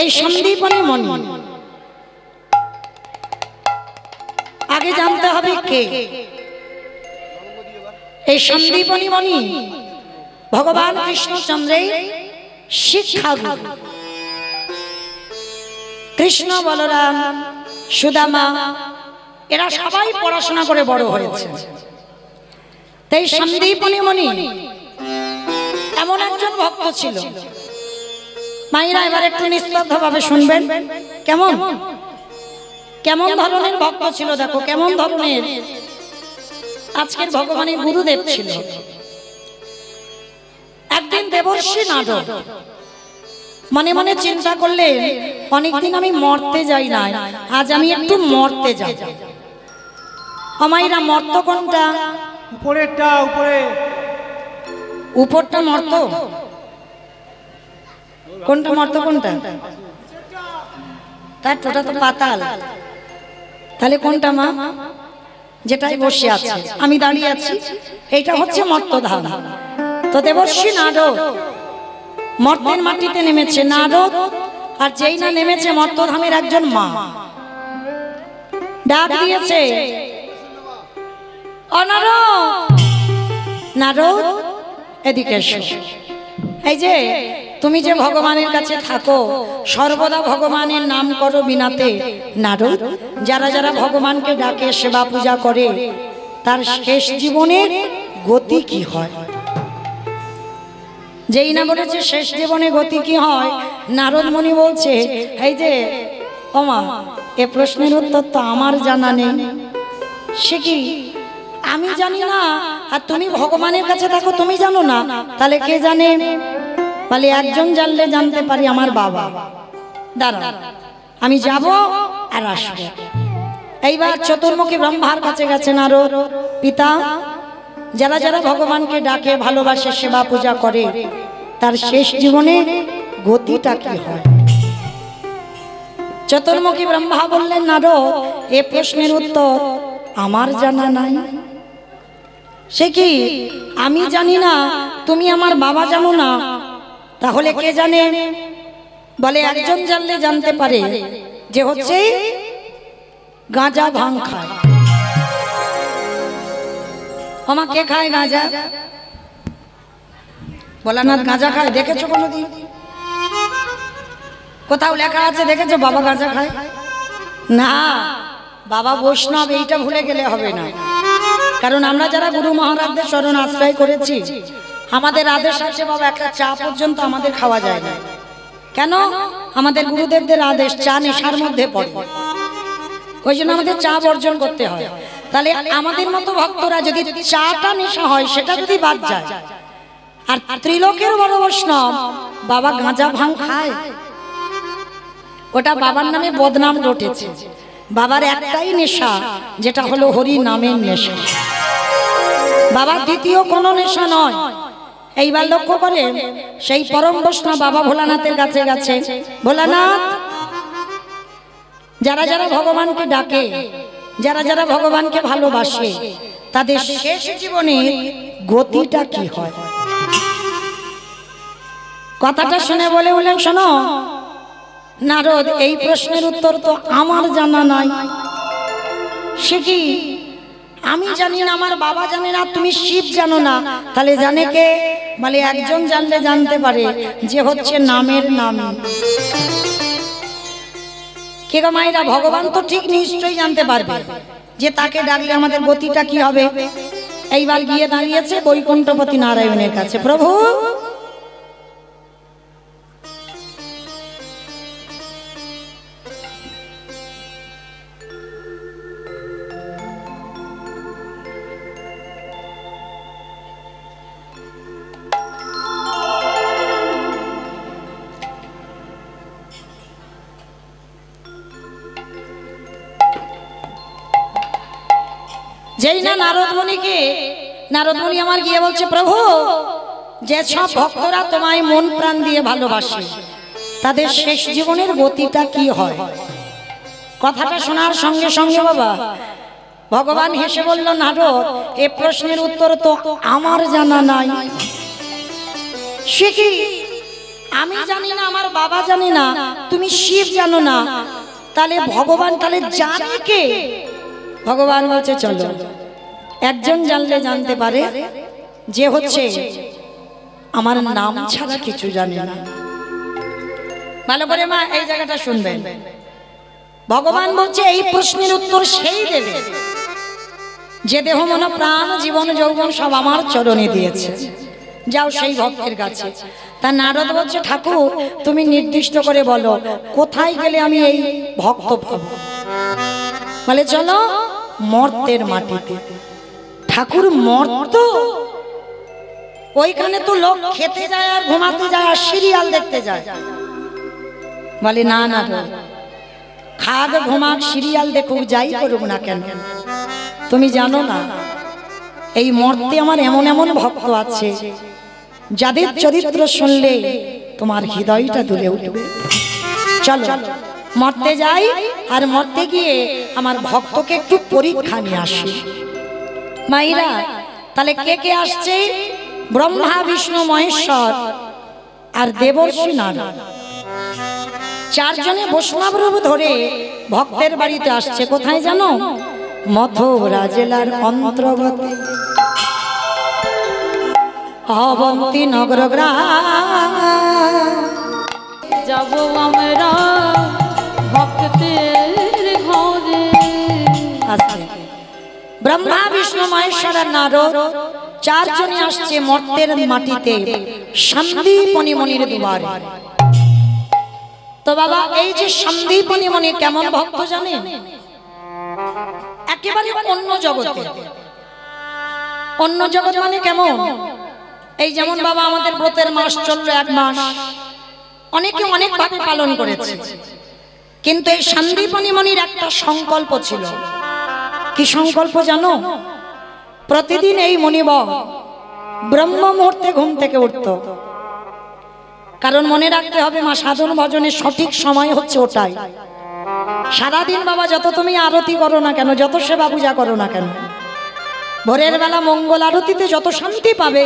এই সন্দীপনী মণি আগে জানতে হবে কে এই সন্দীপনী মণি। ভগবান কৃষ্ণচন্দ্রের শিক্ষাগুরু। কৃষ্ণ, বলরাম, সুদামা এরা সবাই পড়াশোনা করে বড় হয়েছে। তাই সন্দীপনী মণি এমন একজন ভক্ত ছিল। মায়েরা এবার একটু নিস্তব্ধ ভাবে শুনবেন। কেমন কেমন ধরনের ভক্ত ছিল দেখো, কেমন ধরনের আজকের ভগবানের গুরুদেব ছিল। একদিন দেবর্ষি নারদ মনে মনে চিন্তা করলেন, অনেকদিন আমি মরতে যাই না, আজ আমি একটু মরতে যাই। আমাইরা মর্ত কোনটা? উপরেরটা। উপরটা মর্ত, কোনটা মর্ত কোনটা? তার ওটা তো পাতাল। তাহলে কোনটা মা? যেটাই বসে আছে, আমি দাঁড়িয়ে আছি, এইটা হচ্ছে মর্তধাম। তো দেবর্ষি নারদ মর্তের মাটিতে নেমেছে। নারদ আর যেই না নেমেছে, মর্তধামের একজন মা ডাক দিয়েছে, অনারদ, নারদ এদিকে এসো। এই যে তুমি যে ভগবানের কাছে থাকো, সর্বদা ভগবানের নাম করো বিনাতে। নারদ, যারা যারা ভগবানকে ডাকে, সেবা পূজা করে, তার শেষ জীবনের গতি কি হয়? যেই না বলেছে শেষ জীবনে গতি কি হয়, নারদ মুনি বলছে, এই যে ওমা, এ প্রশ্নের উত্তর তো আমার জানা নেই। সে কি আমি জানি না, আর তুমি ভগবানের কাছে থাকো, তুমি জানো না? তাহলে কে জানে? বলে একজন জানলে জানতে পারি, আমার বাবা। দাঁড়া, আমি যাব আর আসবো। এইবার চতুর্মুখী ব্রহ্মার কাছে গেছে নারদ। পিতা, যারা যারা ভগবানকে ডাকে, ভালোবাসে, সেবা পূজা করে, তার শেষ জীবনে গতিটা কি হয়? চতুর্মুখী ব্রহ্মা বললেন, নারদ, এ প্রশ্নের উত্তর আমার জানা নাই। সে কি আমি জানি না, তুমি আমার বাবা জানো না? তাহলে কে জানে? বলে একজন জানলে জানতে পারে, যে হচ্ছে গাঁজা ভাং খায়। আমা কে খায় গাঁজা? ভোলানাথ গাঁজা খায়, দেখেছো কোনোদিন? কোথাও লেখা আছে দেখেছো বাবা গাঁজা খায়? না, বাবা বৈষ্ণব, এইটা ভুলে গেলে হবে না। কারণ আমরা যারা গুরু মহারাজদের শরণ আশ্রয় করেছি, আমাদের আদেশ আছে বাবা, একটা চা পর্যন্ত আমাদের খাওয়া যায় না। কেন? আমাদের গুরুদেবদের আদেশ, চা নেশার মধ্যে পড়ে, ওই জন্য আমাদের চা বর্জন করতে হয়। তাহলে আমাদের মতো ভক্তরা যদি চাটা নেশা হয়, সেটা যদি বাদ যায়, আর ত্রিলোকের বড় বৈষ্ণব বাবা গাঁজা ভাং খায়, ওটা বাবার নামে বদনাম ঘটেছে। বাবার একটাই নেশা, যেটা হলো হরি নামের নেশা। বাবার দ্বিতীয় কোনো নেশা নয়। এইবার লক্ষ্য করে সেই পরম বৈষ্ণব বাবা ভোলানাথের কাছে গেছে। ভোলানাথ, যারা যারা ভগবানকে ডাকে, যারা যারা ভগবানকে ভালোবাসে, তাদের শেষ জীবনে গতিটা কি হয়? কথাটা শুনে বলে উঠলেন, শোনো নারদ, এই প্রশ্নের উত্তর তো আমার জানা নাই। সে কি আমি জানি না, আমার বাবা জানে না, তুমি শিব জানো না? তাহলে জানে কে? বলে একজন জানলে জানতে পারে, যে হচ্ছে নামের নাম। কে গো মায়েরা? ভগবান তো ঠিক নিশ্চয়ই জানতে পারবে যে তাকে ডাকলে আমাদের গতিটা কি হবে। এইবার গিয়ে দাঁড়িয়েছে বৈকুণ্ঠপতি নারায়ণের কাছে। প্রভু, যেই না নারদ মুনি আমার গিয়ে বলছে, প্রভু, যে সব ভক্তরা তোমায় মন প্রাণ দিয়ে ভালোবাসে, তাদের শেষ জীবনের গতিটা কি হয়? কথাটা শোনার সঙ্গে সঙ্গে বাবা ভগবান হেসে বলল, নারদ, এ প্রশ্নের উত্তর তো আমার জানা নাই। সে কি আমি জানি না, আমার বাবা জানে না, তুমি শিব জানো না, তাহলে ভগবান তাহলে জানে কে? ভগবান বলছে চলো, একজন জানলে জানতে পারে, যে হচ্ছে আমার নাম ছাড়া কিছু জানে না। ভালো করে মা এই জায়গাটা শুনবেন। ভগবান বলছে এই প্রশ্নের উত্তর সেই দেবে যে দেহ মন প্রাণ জীবন যৌবন সব আমার চরণে দিয়েছে। যাও সেই ভক্তের কাছে। তা নারদ বলছে ঠাকুর তুমি নির্দিষ্ট করে বলো কোথায় গেলে আমি এই ভক্ত পাবো। বলে চলো মর্তের মাটিতে। ঠাকুর মর্ত? ওইখানে তো লোক খেতে যায় আর ঘুমাতে যায় আর সিরিয়াল দেখতে যায়। বলে না না, খাগ ঘুমাক সিরিয়াল দেখুক যাই করুক না কেন, তুমি জানো না এই মর্তে আমার এমন এমন ভক্ত আছে যাদের চরিত্র শুনলে তোমার হৃদয়টা দুলে উঠবে। চলো মর্তে যাই, আর মর্তে গিয়ে আমার ভক্তকে একটু পরীক্ষা নিয়ে আসি। মাইরা তাহলে কে কে আসছে? ব্রহ্মা বিষ্ণু মহেশ্বর আর দেবর্ষি নারদ, চারজনে বৈষ্ণব রূপ ধরে ভক্তের বাড়িতে আসছে। কোথায় জানো? মথুরা জেলার অন্তর্গত অবন্তী নগর গ্রাম। যাব আমরা ভক্তের ঘরে। ব্রহ্মা বিষ্ণু মহেশ্বর আর নারদ চারজনে আসছে মর্তের মাটিতে সন্দীপনী মনির দুয়ারে। তো বাবা এই যে সন্দীপনী মনি কেমন ভক্ত জানেন? একেবারে অন্য জগতে। অন্য জগৎ মানে কেমন? এই যেমন বাবা আমাদের ব্রতের মাস চললো 1 মাস, অনেকে অনেক ভাবে পালন করেছে, কিন্তু এই সন্দীপনী মনির একটা সংকল্প ছিল। কি সংকল্প জানো? প্রতিদিন এই মনিবর ব্রহ্ম মুহূর্তে ঘুম থেকে উঠত। কারণ মনে রাখতে হবে মা সাধন ভজনের সঠিক সময় হচ্ছে ওটাই। সারাদিন বাবা যত তুমি আরতি করো না কেন, যত সেবা পূজা করো না কেন, ভোরের বেলা মঙ্গল আরতিতে যত শান্তি পাবে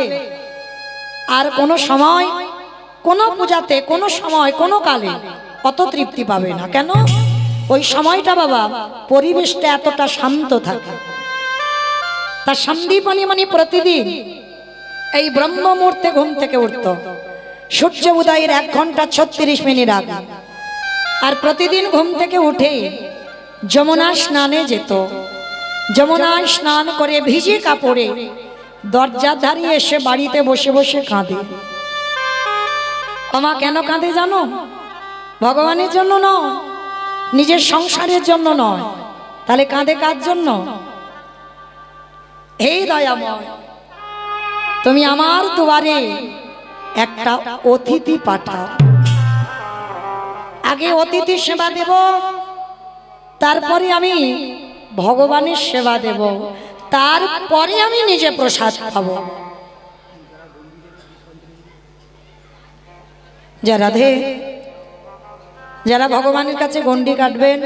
আর কোনো সময় কোনো পূজাতে কোনো সময় কোনো কালে অত তৃপ্তি পাবে না। কেন? ওই সময়টা বাবা পরিবেশটা এতটা শান্ত থাকে। তা সন্দীপনী মনি প্রতিদিন এই ব্রহ্ম মুহূর্তে ঘুম থেকে উঠত, সূর্য উদয়ের 1 ঘন্টা 36 মিনিট আগে। আর প্রতিদিন ঘুম থেকে উঠে যমুনা স্নানে যেত। যমুনায় স্নান করে ভিজে কাপড়ে দরজার ধারে এসে বাড়িতে বসে বসে কাঁদে। আমা কেন কাঁদে জানো? ভগবানের জন্য নয়, নিজের সংসারের জন্য নয়। তাহলে কাঁদে কার জন্য? হে দয়াময়, তুমি আমার দুয়ারে একটা অতিথি পাঠাও। আগে অতিথি সেবা দেব, তারপরে আমি ভগবানের সেবা দেব, তারপরে আমি নিজে প্রসাদ পাবো। যারা ভগবানের কাছে গণ্ডি কাটবেন,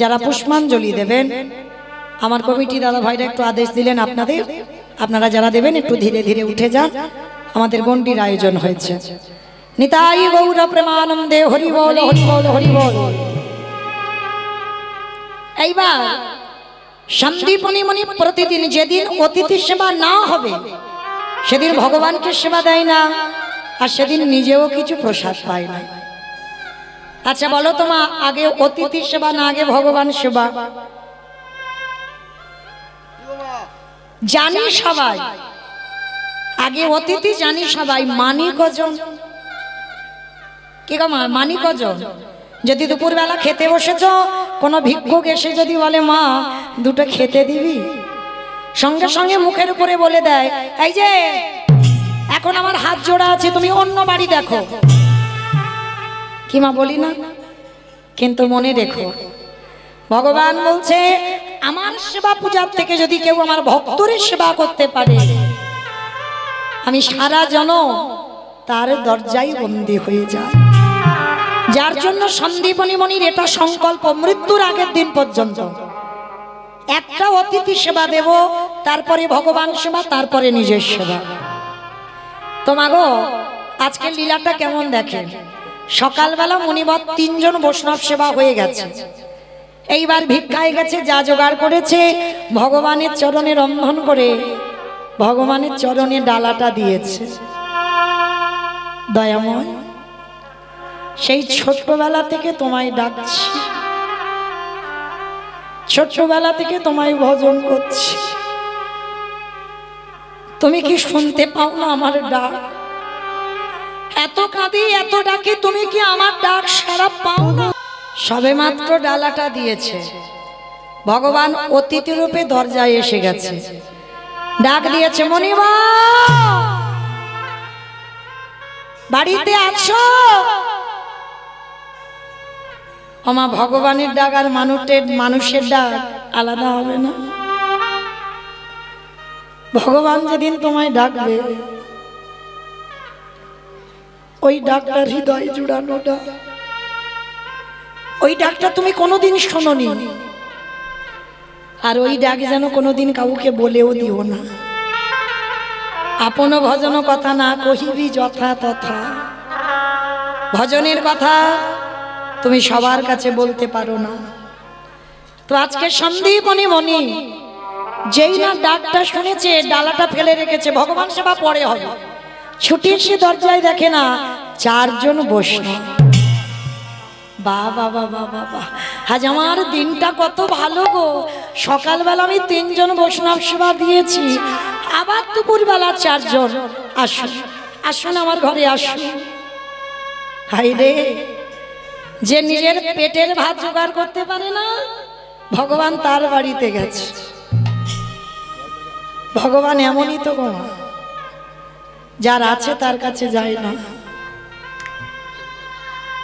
যারা পুষ্পাঞ্জলি দেবেন, আমার কমিটি দাদা ভাইরা একটু আদেশ দিলেন আপনারা যারা দেবেন একটু ধীরে ধীরে উঠে যান, আমাদের গণ্ডির আয়োজন হয়েছে। নিতাই গৌর প্রেমানন্দে হরি বল হরি বল হরি বল। এইবার সন্দীপনী মনি প্রতিদিন যেদিন অতিথি সেবা না হবে সেদিন ভগবানকে সেবা দেয় না, আর সেদিন নিজেও কিছু প্রসাদ পায় না। আচ্ছা বলো তো মা, আগে অতিথি সেবা না আগে ভগবান সেবা? জানি সবাই, আগে অতিথি জানি সবাই, মানি কজন? কি গো মা, মানি কজন? যদি দুপুরবেলা খেতে বসেছ, কোনো ভিক্ষুক এসে যদি বলে মা 2টো খেতে দিবি, সঙ্গে সঙ্গে মুখের উপরে বলে দেয় এই যে এখন আমার হাত জোড়া আছে, তুমি অন্য বাড়ি দেখো। কি মা বলি না? কিন্তু মনে রেখো ভগবান বলছে আমার সেবা পূজার থেকে যদি কেউ আমার ভক্তদের সেবা করতে পারে, আমি সারা জনম তার দরজায় বন্দী হয়ে যায়। যার জন্য সন্দীপনী মনির এটা সংকল্প, মৃত্যুর আগের দিন পর্যন্ত একটা অতিথি সেবা দেব, তারপরে ভগবান সেবা, তারপরে নিজের সেবা। তো মাগো আজকে লীলাটা কেমন দেখেন। সকালবেলা মণিবর 3 জন বৈষ্ণব সেবা হয়ে গেছে, এইবার ভিক্ষায় গেছে, যা জোগাড় করেছে ভগবানের চরণে রন্ধন করে ভগবানের চরণে ডালাটা দিয়েছে। দয়াময়, সেই ছোট্টবেলা থেকে তোমায় ডাকছি, ছোট্টবেলা থেকে তোমায় ভজন করছি, তুমি কি শুনতে পাও না আমার ডাক? এত কাঁদি এত ডাকি, তুমি কি আমার ডাক সারা পাও না? সবে মাত্র ডালাটা দিয়েছে, ভগবান অতিথি রূপে দরজায় এসে গেছে, ডাক দিয়েছে, মণিবা বাড়িতে আছো? আমা ভগবানের ডাক আর মানুষের ডাক আলাদা হবে না? ভগবান যেদিন তোমায় ডাকবে ওই ডাকটার হৃদয় জুড়ানো ডাক, ওই ডাকটা তুমি কোনোদিন শোনোনি, আর ওই ডাক যেন কোনোদিন কাউকে বলেও দিও না। আপন ভজন কথা না কহিবি যথা তথা, ভজনের কথা তুমি সবার কাছে বলতে পারো না। তো আজকে সন্দীপনী মণি যেই না ডাকটা শুনেছে, ডালাটা ফেলে রেখেছে, ভগবান সেবা পরে হবে, ছুটি এসে দরজায় দেখে না 4 জন বৈষ্ণব। বাবা বাবা বাবা, আজ আমার দিনটা কত ভালো গো। সকালবেলা আমি 3 জন বৈষ্ণব সেবা দিয়েছি, আবার দুপুরবেলা 4 জন। আসুন আসুন আমার ঘরে আসুন। হাই রে, যে নিজের পেটের ভাত জোগাড় করতে পারে না, ভগবান তার বাড়িতে গেছে। ভগবান এমনই তো গো, যার আছে তার কাছে যায় না,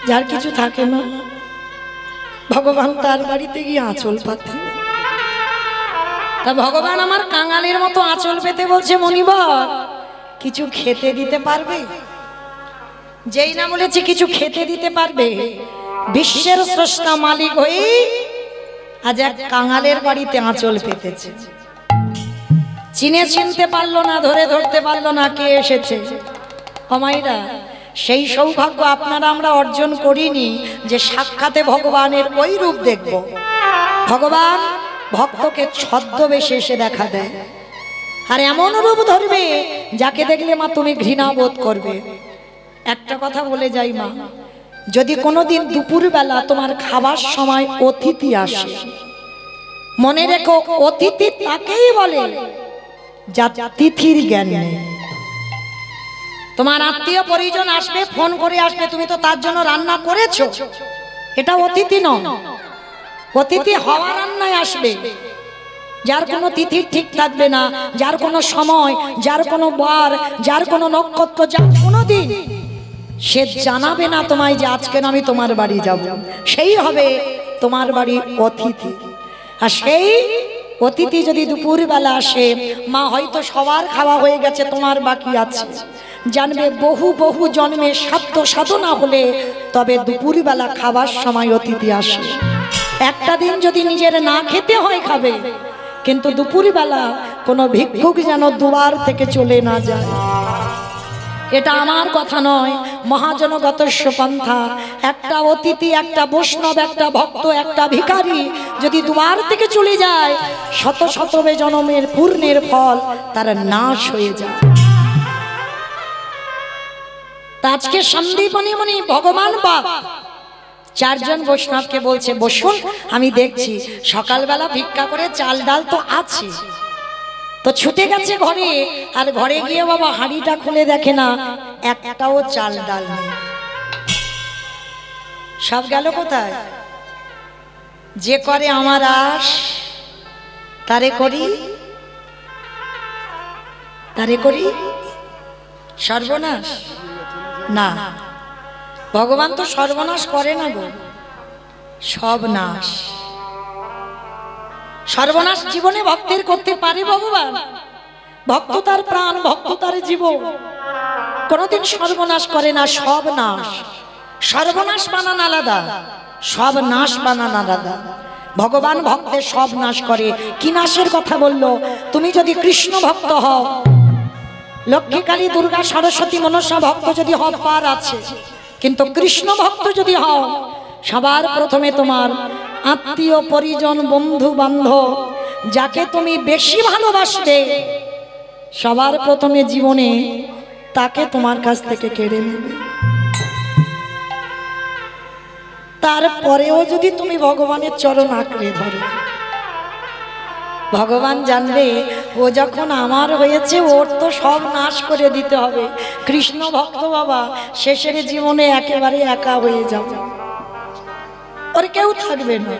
যার কিছু থাকে না ভগবান তার বাড়িতে গিয়ে আঁচল পাতে। তা ভগবান আমার কাঙালের মতো আঁচল পেতে বলছে, মণিবর কিছু খেতে দিতে পারবে? যেই না বলেছে কিছু খেতে দিতে পারবে, বিশ্বের স্রষ্টা মালিক হয়ে আজ এক কাঙালের বাড়িতে আঁচল পেতেছে। চিনতে পারলো না, ধরতে পারলো না কে এসেছে। অমাইরা, সেই সৌভাগ্য আপনারা আমরা অর্জন করিনি যে সাক্ষাতে ভগবানের ওই রূপ দেখব। ভগবান ভক্তকে ছদ্মবেশে এসে দেখা দেয়, আর এমন রূপ ধরবে যাকে দেখলে মা তুমি ঘৃণা বোধ করবে। একটা কথা বলে যাই মা, যদি কোনোদিন দুপুরবেলা তোমার খাবার সময় অতিথি আসে, মনে রেখো অতিথি তাকেই বলে যা তিথির জ্ঞান নেই। তোমার আত্মীয় পরিজন আসবে, ফোন করে আসবে, তুমি তো তার জন্য রান্না করেছো, এটা অতিথি নয়। অতিথি হওয়া রান্নায় আসবে, যার কোনো তিথি ঠিক থাকবে না, যার কোনো সময়, যার কোনো বার, যার কোনো নক্ষত্র, যার কোনো দিন সে জানাবে না তোমায় যে আজকে আমি তোমার বাড়ি যাব, সেই হবে তোমার বাড়ি অতিথি। আর সেই অতিথি যদি দুপুরবেলা আসে, মা হয়তো সবার খাওয়া হয়ে গেছে, তোমার বাকি আছে, জানবে বহু বহু জন্মে সাধ্য সাধনা হলে তবে দুপুরবেলা খাবার সময় অতিথি আসে। একটা দিন যদি নিজের না খেতে হয় খাবে, কিন্তু দুপুরবেলা কোনো ভিক্ষুক যেন দুয়ার থেকে চলে না যায়। এটা আমার কথা নয়, মহাজনগতস্য পন্থা। একটা অতিথি, একটা বৈষ্ণব, একটা ভক্ত, একটা ভিখারি যদি দুয়ার থেকে চলে যায়, শত শত জনমের পূর্ণের ফল তার নাশ হয়ে যায়। আজকে সন্দীপনী মণি ভগবান বাপ 4 জন বৈষ্ণবকে বলছে, বসুন আমি দেখছি। সকালবেলা ভিক্ষা করে চাল ডাল তো আছে, তো ছুটে গেছে ঘরে, আর ঘরে গিয়ে বাবা হাঁড়িটা খুলে দেখে না একটাও চাল ডাল নেই। সব গেল কোথায়? যে করে আমার আশ তারে করি, তারে করি সর্বনাশ। না, ভগবান তো সর্বনাশ করে না গো, সব নাশ। সর্বনাশ জীবনে ভক্তের করতে পারে ভগবান? ভক্ত তার প্রাণ, ভক্ত তার জীবন, কোনদিন সর্বনাশ করে না। সব নাশ। সর্বনাশ বানান আলাদা, সব নাশ বানান আলাদা। ভগবান ভক্তের সব নাশ করে। কি নাশের কথা বললো? তুমি যদি কৃষ্ণ ভক্ত হও, লক্ষ্মী, কালী, দুর্গা, সরস্বতী, মনসা ভক্ত যদি হবার আছে, কিন্তু কৃষ্ণ ভক্ত যদি হও, সবার প্রথমে তোমার আত্মীয় পরিজন, বন্ধু বান্ধব, যাকে তুমি বেশি ভালোবাসবে, সবার প্রথমে জীবনে তাকে তোমার কাছ থেকে কেড়ে নেবে। তারপরেও যদি তুমি ভগবানের চরণ আঁকড়ে ধরো, ভগবান জানবে ও যখন আমার হয়েছে, ওর তো সব নাশ করে দিতে হবে। কৃষ্ণ ভক্ত বাবা শেষের জীবনে একেবারে একা হয়ে যাবে, ওর কেউ থাকবে না,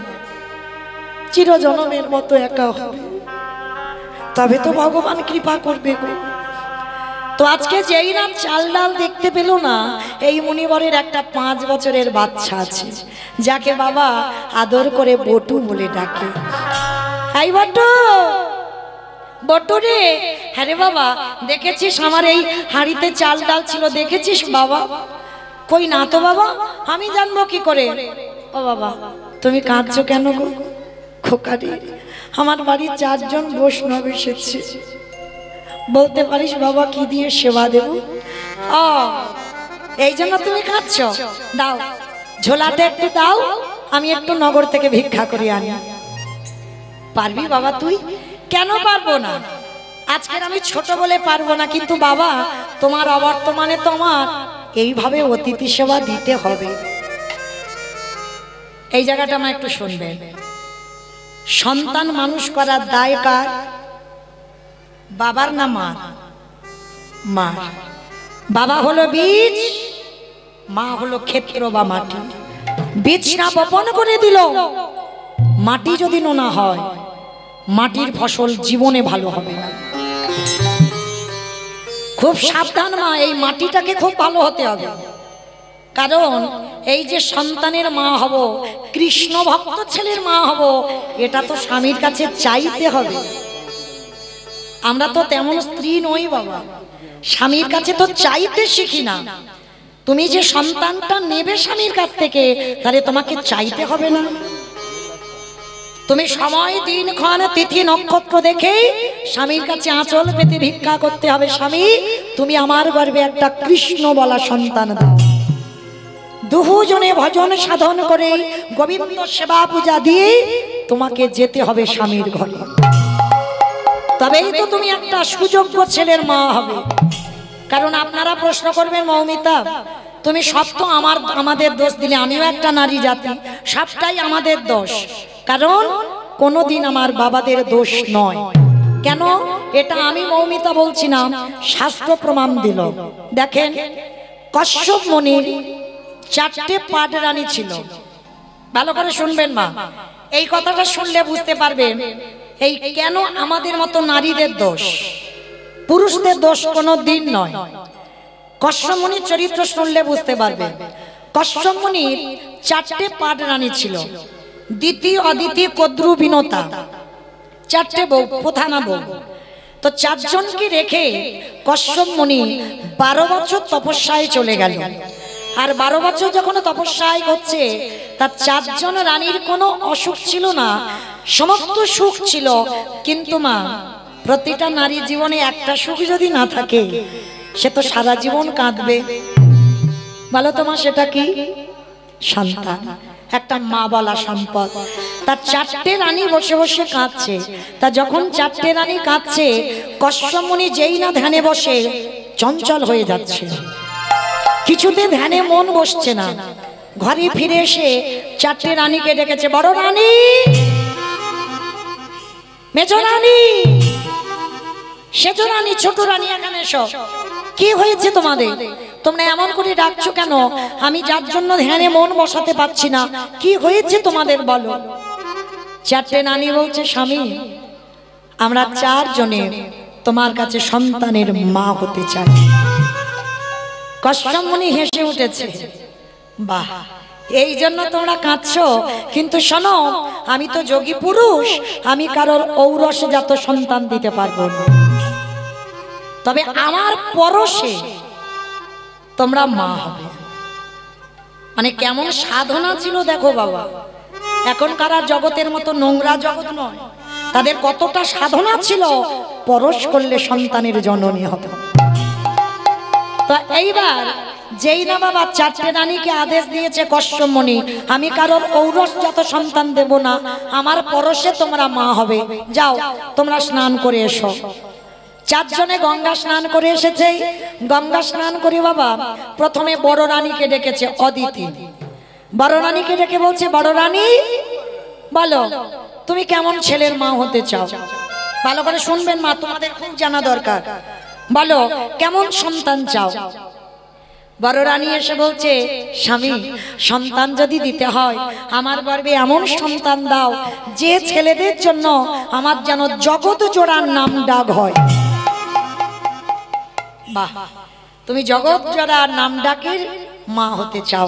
চিরজনমের মতো একা হবে। তবে তো ভগবান কৃপা করবে গো। তো আজকে যেই না চাল ডাল দেখতে পেল না, এই মুনিবরের একটা 5 বছরের বাচ্চা আছে, যাকে বাবা আদর করে বটু বলে ডাকে। হাই বটু, বটু রে। হ্যাঁ রে বাবা, দেখেছিস আমার এই হাঁড়িতে চাল ডাল ছিল, দেখেছিস বাবা? কই না তো বাবা, আমি জানবো কি করে? ও বাবা, তুমি কাঁদছো কেন গো? খোকারি, আমার বাড়ি 4 জন বৈষ্ণব এসেছে, বলতে পারিস বাবা কি দিয়ে সেবা দেব? ও এই জন্য তুমি কাঁদছো? দাও ঝোলাটা একটু দাও, আমি একটু নগর থেকে ভিক্ষা করে আনি। পারবি বাবা তুই? কেন পারবো না? আজকের আমি ছোট বলে পারবো না, কিন্তু বাবা তোমার অবর্তমানে তোমার এইভাবে অতিথি সেবা দিতে হবে। এই জায়গাটা আমার একটু শুনবেন। সন্তান মানুষ করার দায় কার? বাবার না মার? মা। বাবা হলো বীজ, মা হলো ক্ষেত্র বা মাটি। বীজ না বপন করে দিল, মাটি যদি নোনা হয়, মাটির ফসল জীবনে ভালো হবে না। খুব সাবধান মা, এই মাটিটাকে খুব ভালো হতে হবে। কারণ এই যে সন্তানের মা হব, কৃষ্ণ ভক্ত ছেলের মা হব, এটা তো স্বামীর কাছে চাইতে হবে। আমরা তো তেমন স্ত্রী নই বাবা, স্বামীর কাছে তো চাইতে শিখি না। তুমি যে সন্তানটা নেবে স্বামীর কাছ থেকে, তাহলে তোমাকে চাইতে হবে না? তুমি সময়, দিন, ক্ষণ, তিথি, নক্ষত্র দেখে স্বামীর কাছে আঁচল পেতে ভিক্ষা করতে হবে, স্বামী তুমি আমার গর্ভে একটা কৃষ্ণ বলা সন্তান দাও। দুজনে ভজন সাধন করে গোবিন্দ সেবা পূজা দিয়ে তোমাকে যেতে হবে স্বামীর ঘরে, তবেই তো তুমি একটা সুযোগ্য ছেলের মা হবে। কারণ আপনারা প্রশ্ন করবেন, মৌমিতা তুমি সব তো আমাদের দোষ দিলে, আমিও একটা নারী জাতি, সবটাই আমাদের দোষ। কারণ কোনোদিন আমার বাবাদের দোষ নয়। কেন? এটা আমি মৌমিতা বলছি না, শাস্ত্র প্রমাণ দিল। দেখেন, কশ্যপ মুনির 4টে পাটরানী ছিল। ভালো করে শুনবেন মা, এই কথাটা শুনলে বুঝতে পারবেন এই কেন আমাদের মতো নারীদের দোষ, পুরুষদের দোষ কোনো দিন নয়। কশ্যপ মুনির চরিত্র শুনলে বুঝতে পারবেন। কশ্যপ মুনির 4টে পাটরানী ছিল, দিতি, অদিতি, কদ্রু, বিনতা, 4টে বউ, প্রধানা বউ। তো 4 জনকে রেখে কশ্যপ মুনি 12 বছর তপস্যায় চলে গেল। আর 12 বছর যখন তপস্যায় করছে, তার 4 জন রানীর কোনো অসুখ ছিল না, সমস্ত সুখ ছিল। কিন্তু মা, প্রতিটা নারী জীবনে একটা সুখ যদি না থাকে, সে তো সারা জীবন কাঁদবে। বলো তোমার সেটা কি? সন্তান, একটা মা বলা সম্পদ। তার 4টে রানী বসে বসে কাঁদছে। তা যখন 4টে রানী কাঁদছে, কশ্যপ মুনি যেই না ধ্যানে বসে, চঞ্চল হয়ে যাচ্ছে, কিছুতে ধ্যানে মন বসছে না। ঘরে ফিরে এসে 4টে রানীকে ডেকেছে, বড় রানী, মেজ রানী, সেজ রানী, ছোট রানী, এখানে এসো। কি হয়েছে তোমাদের? তোমরা এমন করে ডাকছো কেন? আমি যার জন্য ধ্যানে মন বসাতে পারছি না, কি হয়েছে তোমাদের বলো। 4টে রানী বলছে, স্বামী আমরা 4 জনে তোমার কাছে সন্তানের মা হতে চাই। কশ্যপ মুনি হেসে উঠেছে, বাহ, এই জন্য তোমরা কাঁদছো? কিন্তু শোনো, আমি তো যোগী পুরুষ, আমি কারোর ঔরসজাত সন্তান দিতে পারবো না, তবে আমার পরশে তোমরা মা হবে। মানে কেমন সাধনা ছিল দেখো বাবা। এখনকার জগতের মতো নোংরা জগৎ নয়, তাদের কতটা সাধনা ছিল, পরশ করলে সন্তানের জননী হবে। তো এইবার যেই না বাবা চারটে রানীকে আদেশ দিয়েছে কশ্যপমণি, আমি কারোর ঔরসজাত সন্তান দেব না, আমার পরশে তোমরা মা হবে, যাও তোমরা স্নান করে এসো। চারজনে গঙ্গা স্নান করে এসেছে। গঙ্গা স্নান করে বাবা প্রথমে বড় রানীকে ডেকেছে, অদিতি। বড় রানীকে ডেকে বলছে, বড় রানী বলো তুমি কেমন ছেলের মা হতে চাও? ভালো করে শুনবেন মা, তোমাদের খুব জানা দরকার। বলো কেমন সন্তান চাও? বড় রানী এসে বলছে, স্বামী সন্তান যদি দিতে হয় আমার গর্ভে এমন সন্তান দাও যে ছেলেদের জন্য আমার যেন জগৎ জোড়ার নাম ডাক হয়। বাহ, তুমি জগৎ জোড়ার নাম ডাকের মা হতে চাও,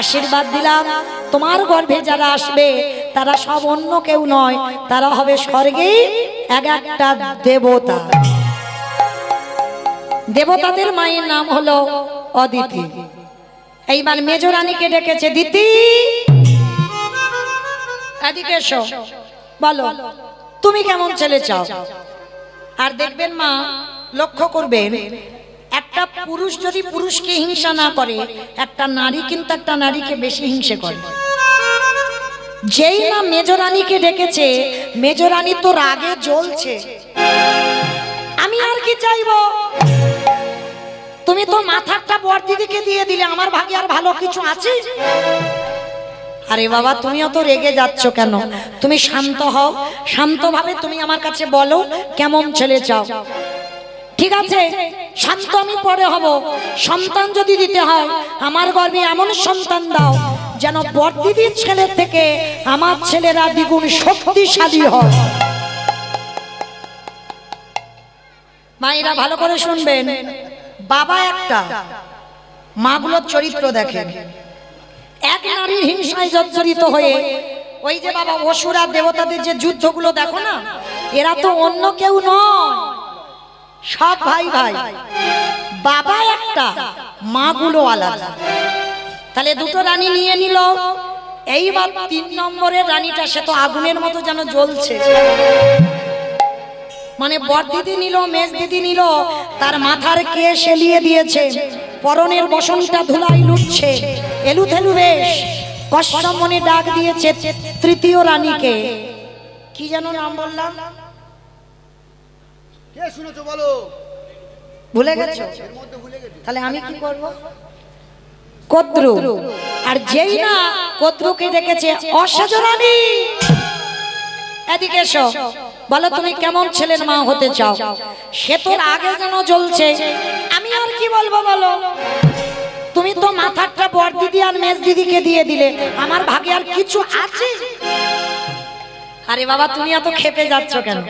আশীর্বাদ দিলাম। তোমার গর্ভে যারা আসবে তারা সব অন্য কেউ নয়, তারা হবে স্বর্গেই এক একটা দেবতা। দেবতাদের মায়ের নাম হলো অদিতি। এইবার মেজ রানীকে ডেকেছে, দিতি এদিকে এসো, বলো তুমি কেমন ছেলে চাও? আর দেখবেন মা, লক্ষ্য করবেন, একটা পুরুষ যদি পুরুষকে হিংসা না করে, একটা নারী কিন্তু একটা নারীকে বেশি হিংসে করে। যেই না মেজ রানীকে ডেকেছে, মেজ রানী তো রাগে জ্বলছে, আমি আর কি চাইবো? তুমি তো মাথাটা বর দিদিকে দিয়ে দিলে, আমার ভাগে আর ভালো কিছু আছে? আরে বাবা তুমিও তো রেগে যাচ্ছ কেন? তুমি শান্ত হও, শান্তভাবে তুমি আমার কাছে বলো কেমন ছেলে চাও। ঠিক আছে শান্ত আমি পরে হব। সন্তান যদি দিতে হয় আমার গর্ভে এমন সন্তান দাও যেন বড়দিদির ছেলের থেকে আমার ছেলেরা দ্বিগুণ শক্তিশালী হয়। মায়েরা ভালো করে শুনবেন, বাবা একটা, মাগুলোর চরিত্র দেখেন। এক নারীর হিংসায় জর্জরিত হয়ে ওই যে বাবা অসুর আর দেবতাদের যে যুদ্ধগুলো দেখো না, এরা তো অন্য কেউ নয়, সব ভাই ভাই। বাবা একটা, মাগুলো আলাদা। তাহলে দুটো রানী নিয়ে নিল। এইবার 3 নম্বরের রানীটা, সে তো আগুনের মতো যেন জ্বলছে। মানে বড় দিদি নিল, মেজ দিদি নিল, তার মাথার কেশ এলিয়ে দিয়েছে, পরনের বসনটা ধুলাই লুটছে, এলুথেলু বেশ। কশ্যপমণি ডাক দিয়েছে তৃতীয় রানীকে, কি যেন নাম বললাম? কে শুনেছো বলো? ভুলে গেছো? তাহলে আমি কি করব? কদ্রু। আর যেই না কদ্রুকে ডেকেছে, অসেজ রানী এদিকে এসো, বলো তুমি কেমন ছেলের মা হতে চাও? সে তোর আগে যেন জ্বলছে, আমি আর কি বলবো বলো? তুমি তো মাথাটা বড় দিদি আর মেজ দিদিকে দিয়ে দিলে, আমার ভাগে আর কিছু আছে? আরে বাবা তুমি এত খেপে যাচ্ছ কেন?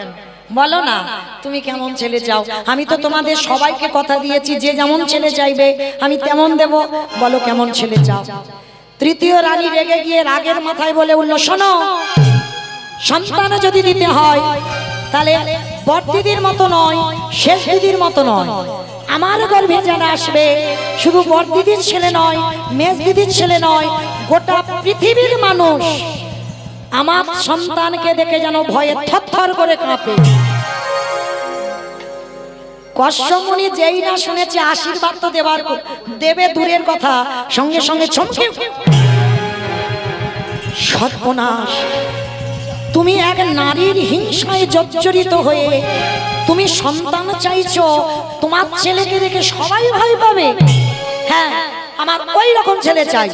বলো না তুমি কেমন ছেলে চাও। আমি তো তোমাদের সবাইকে কথা দিয়েছি, যে যেমন ছেলে চাইবে আমি তেমন দেব। বলো কেমন ছেলে চাও। তৃতীয় রানী রেগে গিয়ে রাগের মাথায় বলে উঠল, শোনো, সন্তান যদি দিতে হয় তাহলে বড় দিদির মতো নয়, শেষ দিদির মতো নয়। আমার গর্ভে যারা আসবে শুধু বড় দিদির ছেলে নয়, মেজ দিদির ছেলে নয়, গোটা পৃথিবীর মানুষ আমার সন্তানকে দেখে যেন ভয়ে থরথর করে কাঁপে। কশ্যপমণি যেই না শুনেছে আশীর্বাদ তো দেবে দূরের কথা, সঙ্গে সঙ্গে চমকে, সর্বনাশ, তুমি এক নারীর হিংসায় জর্জরিত হয়ে তুমি সন্তান চাইছো, তোমার ছেলেকে দেখে সবাই ভয় পাবে। হ্যাঁ আমার ওই রকম ছেলে চাই।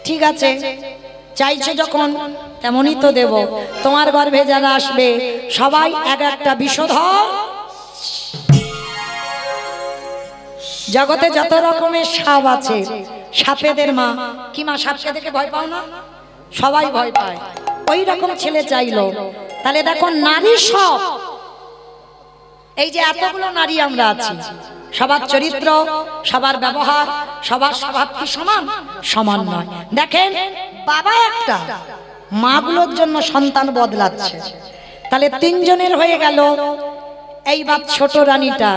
ঠিক আছে চাইছো যখন তেমনই তো দেব। তোমার গর্ভে যারা আসবে সবাই এক একটা বিষধর। জগতে যত রকমের সাপ আছে, সাপেদের মা কি মা? সাপকে দেখে ভয় পাও না? সবাই ভয় পায়। ওই রকম ছেলে চাইলো। তাহলে দেখো নারী সব, এই যে এতগুলো নারী আমরা আছি, সবার চরিত্র, সবার ব্যবহার, সবার স্বভাব কি সমান? সমান নয়। দেখেন বাবা একটা, মাগুলোর জন্য সন্তান বদলাচ্ছে। তাহলে 3 জনের হয়ে গেল। এইবার ছোট রানীটা,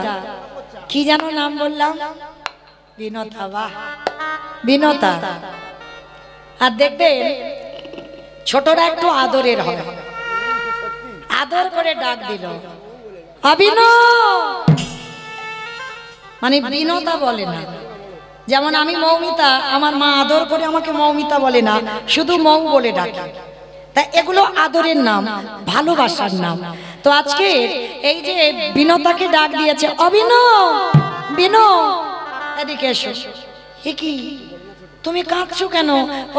কি যেন নাম বললাম? বিনতা। বাহ, বিনতা। আর দেখবেন ছোটরা একটু আদরের হয়, আদর করে ডাক দিল, অভিনব মানে বিনতা বলে না। যেমন আমি মৌমিতা, আমার মা আদর করে আমাকে মৌমিতা বলে না, শুধু মৌ বলে ডাকে। তা এগুলো আদরের নাম, ভালোবাসার নাম। তো আজকে এই যে বিনতাকে ডাক দিয়েছে, অবিন বিনো এদিকে এসো। কি তুমি কাঁদছো কেন?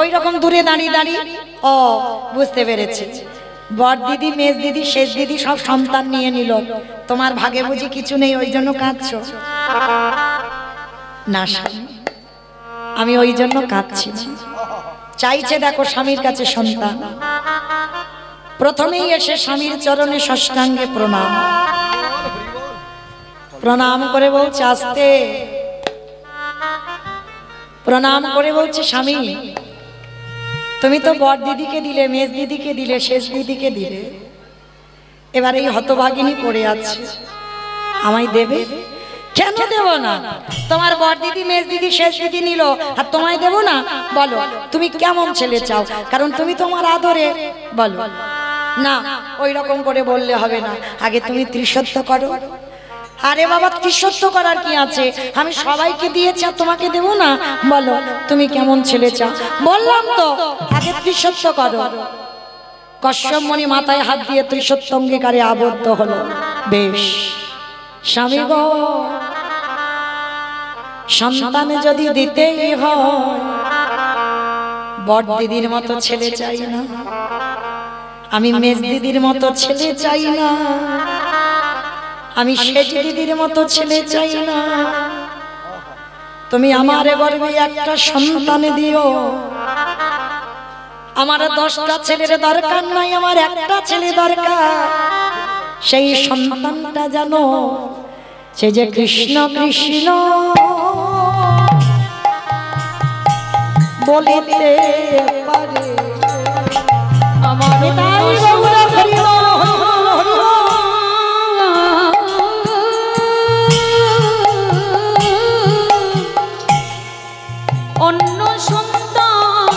ওই রকম দূরে দাঁড়িয়ে দাঁড়িয়ে। ও বুঝতে পেরেছি, বড় দিদি, মেজ দিদি, শেষ দিদি সব সন্তান নিয়ে নিল, তোমার ভাগে বুঝি কিছু নেই, ওই জন্য কাঁদছো? না স্বামী, আমি ওই জন্য কাঁদছি না। চাইছে দেখো স্বামীর কাছে সন্তান। প্রথমেই এসে স্বামীর চরণে ষষ্ঠাঙ্গে প্রণাম, প্রণাম করে বলছে আস্তে, প্রণাম করে বলছে স্বামী তুমি তো বড় দিদিকে দিলে, মেজ দিদিকে দিলে, শেষ দিদিকে দিলে, এবার এই হতভাগিনী পড়ে আছে, আমায় দেবে? কেন দেব না? তোমার বড় দিদি, মেজ দিদি, শেষ দিদি নিল, আর তোমায় দেব না? বলো তুমি কেমন ছেলে চাও, কারণ তুমি তোমার আদরে। বলো না, ওই রকম করে বললে হবে না, আগে তুমি ত্রিসত্য করো। আরে বাবা, ত্রিসত্য করার কি আছে? আমি সবাইকে দিয়েছি আর তোমাকে দেব না? বলো তুমি কেমন ছেলে চাও? বললাম তো আগে ত্রিসত্য করো। কশ্যপ মুনি মাথায় হাত দিয়ে ত্রিসত্য অঙ্গীকারে আবদ্ধ হলো। বেশ স্বামী গো, সন্তান যদি দিতেই হয়, বড় দিদির মতো ছেলে চাই না, আমি মেজ দিদির মতো ছেলে চাই না, আমি শেষ দিদির মতো ছেলে চাই না। তুমি আমার গর্ভে একটা সন্তান দিও। আমার 10টা ছেলের দরকার নাই, আমার একটা ছেলে দরকার। সেই সন্তানটা জানো সে যে কৃষ্ণ কৃষ্ণ বলিতে পারে। আমার অন্য সন্তান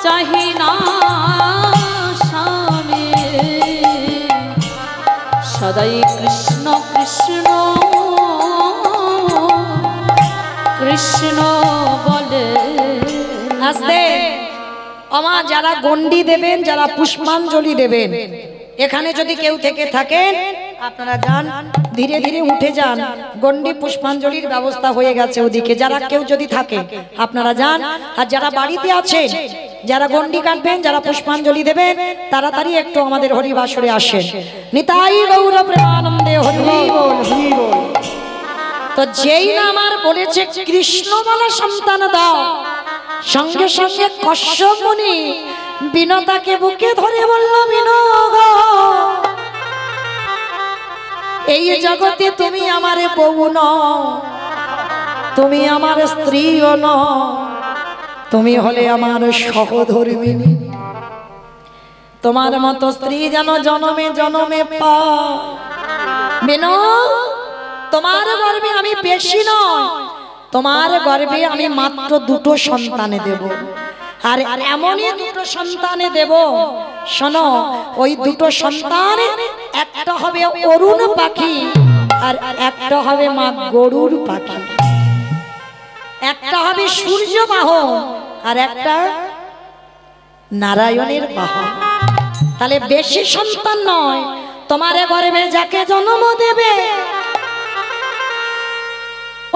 চাহি না স্বামী, সদাই কৃষ্ণ কৃষ্ণ কৃষ্ণ বলে। আস্তে আমা, যারা গন্ডি দেবেন, যারা পুষ্পাঞ্জলি দেবেন, এখানে যদি কেউ থেকে থাকেন আপনারা যান, ধীরে ধীরে উঠে যান। গন্ডি পুষ্পাঞ্জলির ব্যবস্থা হয়ে গেছে ওদিকে। যারা কেউ যদি থাকে আপনারা যান। আর যারা বাড়িতে আছেন, যারা গন্ডি কাটবেন, যারা পুষ্পাঞ্জলি দেবেন, তাড়াতাড়ি একটু আমাদের হরিবাসরে আসেন। নিতাই গৌর প্রেমানন্দে হরি বল, হরি বল। তো যেই না আমার বলেছে কৃষ্ণ বলা সন্তান দাও, সঙ্গে সঙ্গে কশ্যপ মুনি বিনতাকে বুকে ধরে বলল, বিনো গো, এই জগতে তুমি আমার বউ নও, তুমি আমার স্ত্রীও নও, তুমি হলে আমার সহধর্মিণী। তোমার মতো স্ত্রী যেন জনমে জনমে পাও। বিনো, তোমার গর্ভে আমি বেশি নয়, তোমার গর্ভে আমি মাত্র 2টো সন্তান দেব। আর এমনই 2টো সন্তান দেব, শোনো, ওই 2টো সন্তান, একটা হবে অরুণ পাখি আর একটা হবে মা গরুর পাখি, একটা হবে সূর্য বাহন আর একটা নারায়ণের বাহন। তাহলে বেশি সন্তান নয়, তোমার গর্ভে যাকে জন্ম দেবে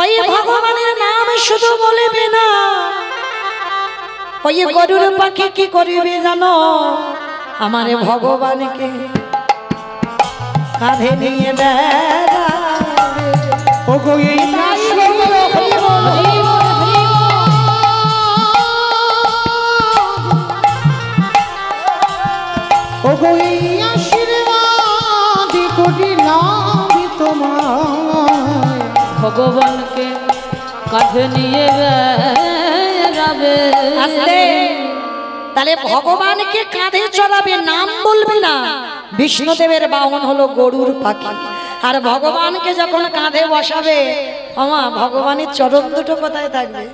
ওই ভগবানের নাম শুধু বলবে না। ওই গরুর পাখি কি করিবে জানো? আমার ভগবানকে কাঁধে নিয়ে বেড়াবে। ও গো এই আশীর্বাদ করিলাম তোমায়, ভগবানকে কাঁধে নিয়ে বেড়াবে। আস্তে, তাহলে ভগবানকে কাঁধে চড়াবে, নাম বলবে না। বিষ্ণুদেবের বাহন হলো গরুর পাখি, আর ভগবানকে যখন কাঁধে বসাবে, আমা ভগবানের চরণ দুটো কোথায় থাকবে?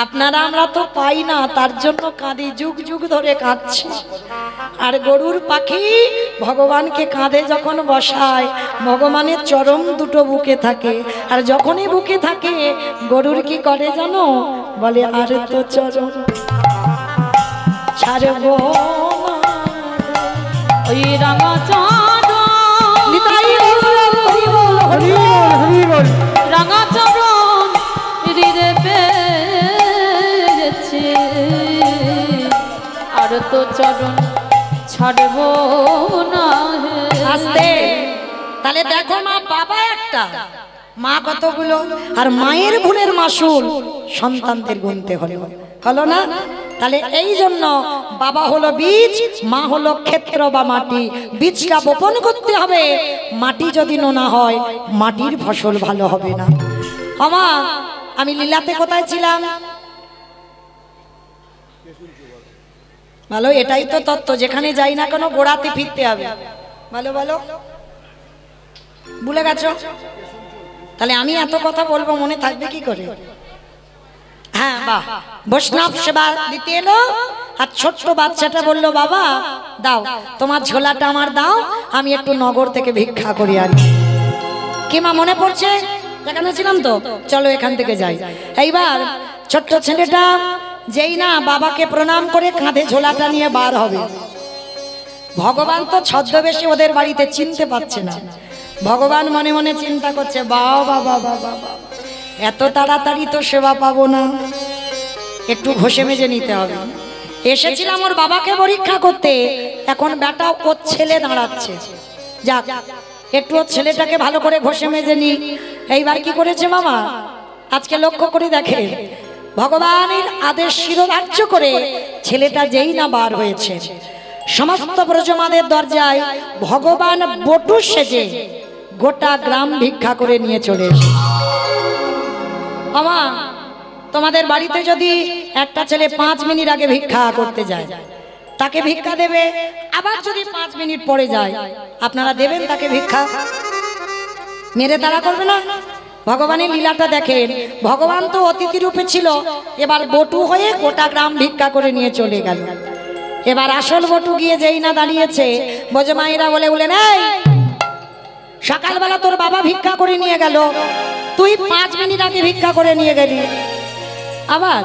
আপনারা আমরা তো পাই না, তার জন্য কাঁদি, যুগ যুগ ধরে কাঁদছি। আর গরুর পাখি ভগবানকে কাঁধে যখন বসায়, ভগবানের চরম দুটো বুকে থাকে, আর যখনই বুকে থাকে গরুর কি করে জানো? বলে আর তো চরম ছাড়বো ওই রাঙা চাঁদ নিতাই গৌর হরি বল, হরি বল। হরি বল। রাঙা চরণ হৃদে পেয়েছে, আর তো চরণ ছাড়ব না হে। আস্তে। তাহলে দেখো মা, বাবা একটা, মা কতগুলো, আর মায়ের ভুলের মাসুল সন্তানদের গুনতে হলো, হলো না? তাহলে এই জন্য বাবা হলো বীজ, মা হলো ক্ষেত্র বা মাটি। বীজটা বপন করতে হবে, মাটি যদি নোনা হয় মাটির ফসল ভালো হবে না। আমা, আমি লীলাতে কোথায় ছিলাম? ভালো, এটাই তো তত্ত্ব, যেখানে যাই না কেন গোড়াতে ফিরতে হবে। ভালো ভালো, ভুলে গেছো? তাহলে আমি এত কথা বলবো, মনে থাকবে কি করে? হ্যাঁ, বাহ। বৈষ্ণব সেবা দিতে এলো, আর ছোট্ট বাচ্চাটা বললো, বাবা দাও তোমার ঝোলাটা আমার দাও, আমি একটু নগর থেকে ভিক্ষা করি আনি। কি মা মনে পড়ছে? এখানে ছিলাম তো, চলো এখান থেকে যাই। এইবার ছোট্ট ছেলেটা যেই না বাবাকে প্রণাম করে কাঁধে ঝোলাটা নিয়ে বার হবে, ভগবান তো ছদ্মবেশে ওদের বাড়িতে চিনতে পারছে না। ভগবান মনে মনে চিন্তা করছে, বাবা বাবা বাবা, এত তাড়াতাড়ি তো সেবা পাবো না, একটু ঘষে মেজে নিতে হবে। এসেছিলাম ওর বাবাকে পরীক্ষা করতে, এখন বেটা ওর ছেলে দাঁড়াচ্ছে, যাক একটু ওর ছেলেটাকে ভালো করে ঘষে মেজে নি। এইবার কি করেছে মামা, আজকে লক্ষ্য করে দেখে, ভগবানের আদেশ শিরোধার্য করে ছেলেটা যেই না বার হয়েছে, সমস্ত ব্রজমাদের দরজায় ভগবান বটু সেজে গোটা গ্রাম ভিক্ষা করে নিয়ে চলে এসে। মামা, তোমাদের বাড়িতে যদি একটা ছেলে 5 মিনিট আগে ভিক্ষা করতে যায়, তাকে ভিক্ষা দেবে, আবার যদি 5 মিনিট পরে যায়, আপনারা দেবেন তাকে ভিক্ষা? মেরে তারা করবে না? ভগবানের লীলাটা দেখেন, ভগবান তো অতিথি রূপে ছিল, এবার বটু হয়ে গোটা গ্রাম ভিক্ষা করে নিয়ে চলে গেল। এবার আসল বটু গিয়ে যেই না দাঁড়িয়েছে, ব্রজমাইরা বলে উঠলেন, এই সকালবেলা তোর বাবা ভিক্ষা করে নিয়ে গেল, তুই 5 মিনিট আগে ভিক্ষা করে নিয়ে গেলি, আবার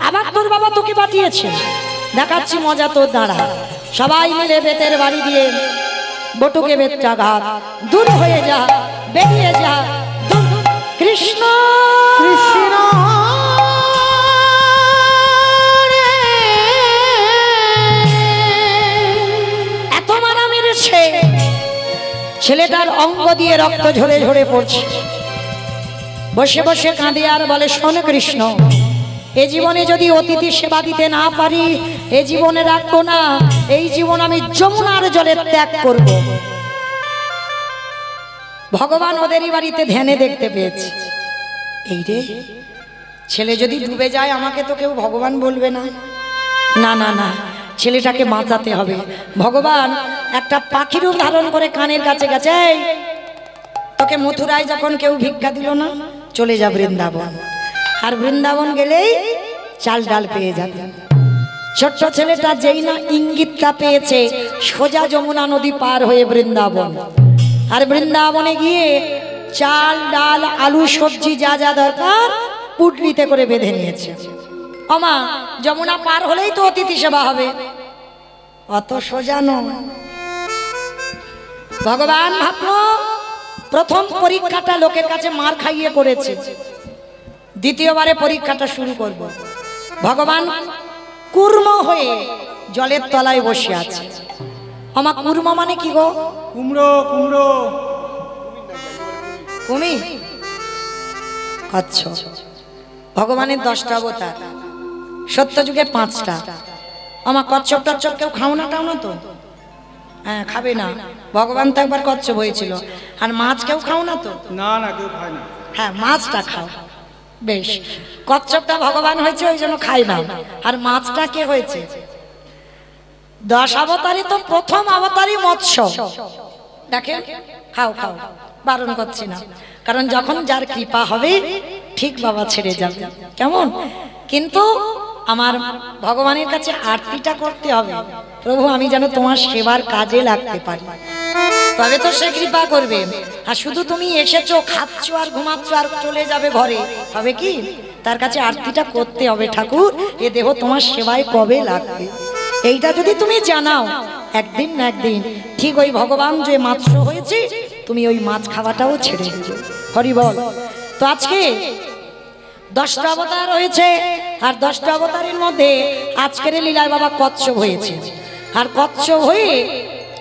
আবার তোর বাবা তোকে পাঠিয়েছে, দেখাচ্ছি মজা তোর দাঁড়া। সবাই মিলে বেতের বাড়ি দিয়ে বটুকে বেত্রাঘাত, দূর হয়ে যা, বেরিয়ে যা, দূর। কৃষ্ণ কৃষ্ণ এত মারা মেরেছে, ছেলেটার অঙ্গ দিয়ে রক্ত ঝরে ঝরে পড়ছে। বসে বসে কাঁদে আর বলে, শোন কৃষ্ণ, এ জীবনে যদি অতিথি সেবা দিতে না পারি, এ জীবনে রাখবো না, এই জীবন আমি যমুনার জলে ত্যাগ করব। ভগবান ওদেরই বাড়িতে ধ্যানে দেখতে পেয়েছে, এই রে ছেলে যদি ডুবে যায় আমাকে তো কেউ ভগবান বলবে না, না না না, ছেলেটাকে বাঁচাতে হবে। ভগবান একটা পাখির রূপ ধারণ করে কানের কাছে গেছে, এই তোকে মথুরায় যখন কেউ ভিক্ষা দিল না, চলে যা বৃন্দাবন, আর বৃন্দাবন গেলেই চাল ডাল পেয়ে যাবে। ছোট্ট ছেলেটা যেই না ইঙ্গিতটা পেয়েছে, সোজা যমুনা নদী পার হয়ে বৃন্দাবন, আর বৃন্দাবনে গিয়ে চাল ডাল আলু সবজি যা যা দরকার পুটলিতে করে বেঁধে নিয়েছে। ওমা, যমুনা পার হলেই তো অতিথি সেবা হবে, অত সোজা নয়। ভগবান ভাবলো প্রথম পরীক্ষাটা লোকের কাছে মার খাইয়ে করেছে, দ্বিতীয়বারে পরীক্ষাটা শুরু করব। ভগবান কুর্ম হয়ে জলের তলায় বসে আছে। আমার কুর্ম মানে কি গো? কুমড়ো কুমড়ো কুমির। আচ্ছা, ভগবানের 10টা অবতার, সত্য যুগে 5টা। আমার কচ্ছপ টচ্ছপ কেউ খাও না টাও না তো? হ্যাঁ, খাবে না, ভগবান তো একবার কচ্ছপ হয়েছিল। আর মাছ কেউ খাও না তো? না না, কেউ খায় না। হ্যাঁ, মাছটা খাও, বেশ। কচ্ছপটা ভগবান হয়েছে ওই জন্য খাই না, আর মাছটা কে হয়েছে? 10 অবতারে তো প্রথম অবতারই মৎস্য। দেখেন, খাও খাও, বারণ করছি না, কারণ যখন যার কৃপা হবে ঠিক বাবা ছেড়ে যাবে, কেমন? কিন্তু আমার ভগবানের কাছে আরতিটা করতে হবে, প্রভু আমি যেন তোমার সেবার কাজে লাগতে পারি, তবে তো সে কৃপা করবে। আর শুধু তুমি এসেছো, খাচ্ছ আর ঘুমাচ্ছ আর চলে যাবে ঘরে, হবে কি? তার কাছে আরতিটা করতে হবে, ঠাকুর এ দেহ তোমার সেবায় কবে লাগবে, এইটা যদি তুমি জানাও, একদিন না একদিন ঠিক ওই ভগবান যে মাৎস্য হয়েছে, তুমি ওই মাছ খাওয়াটাও ছেড়ে দেবে। হরি বল। তো আজকে 10টা অবতার হয়েছে, আর 10টা অবতারের মধ্যে আজকের লীলায় বাবা কচ্ছপ হয়েছে, আর কচ্ছপ হয়ে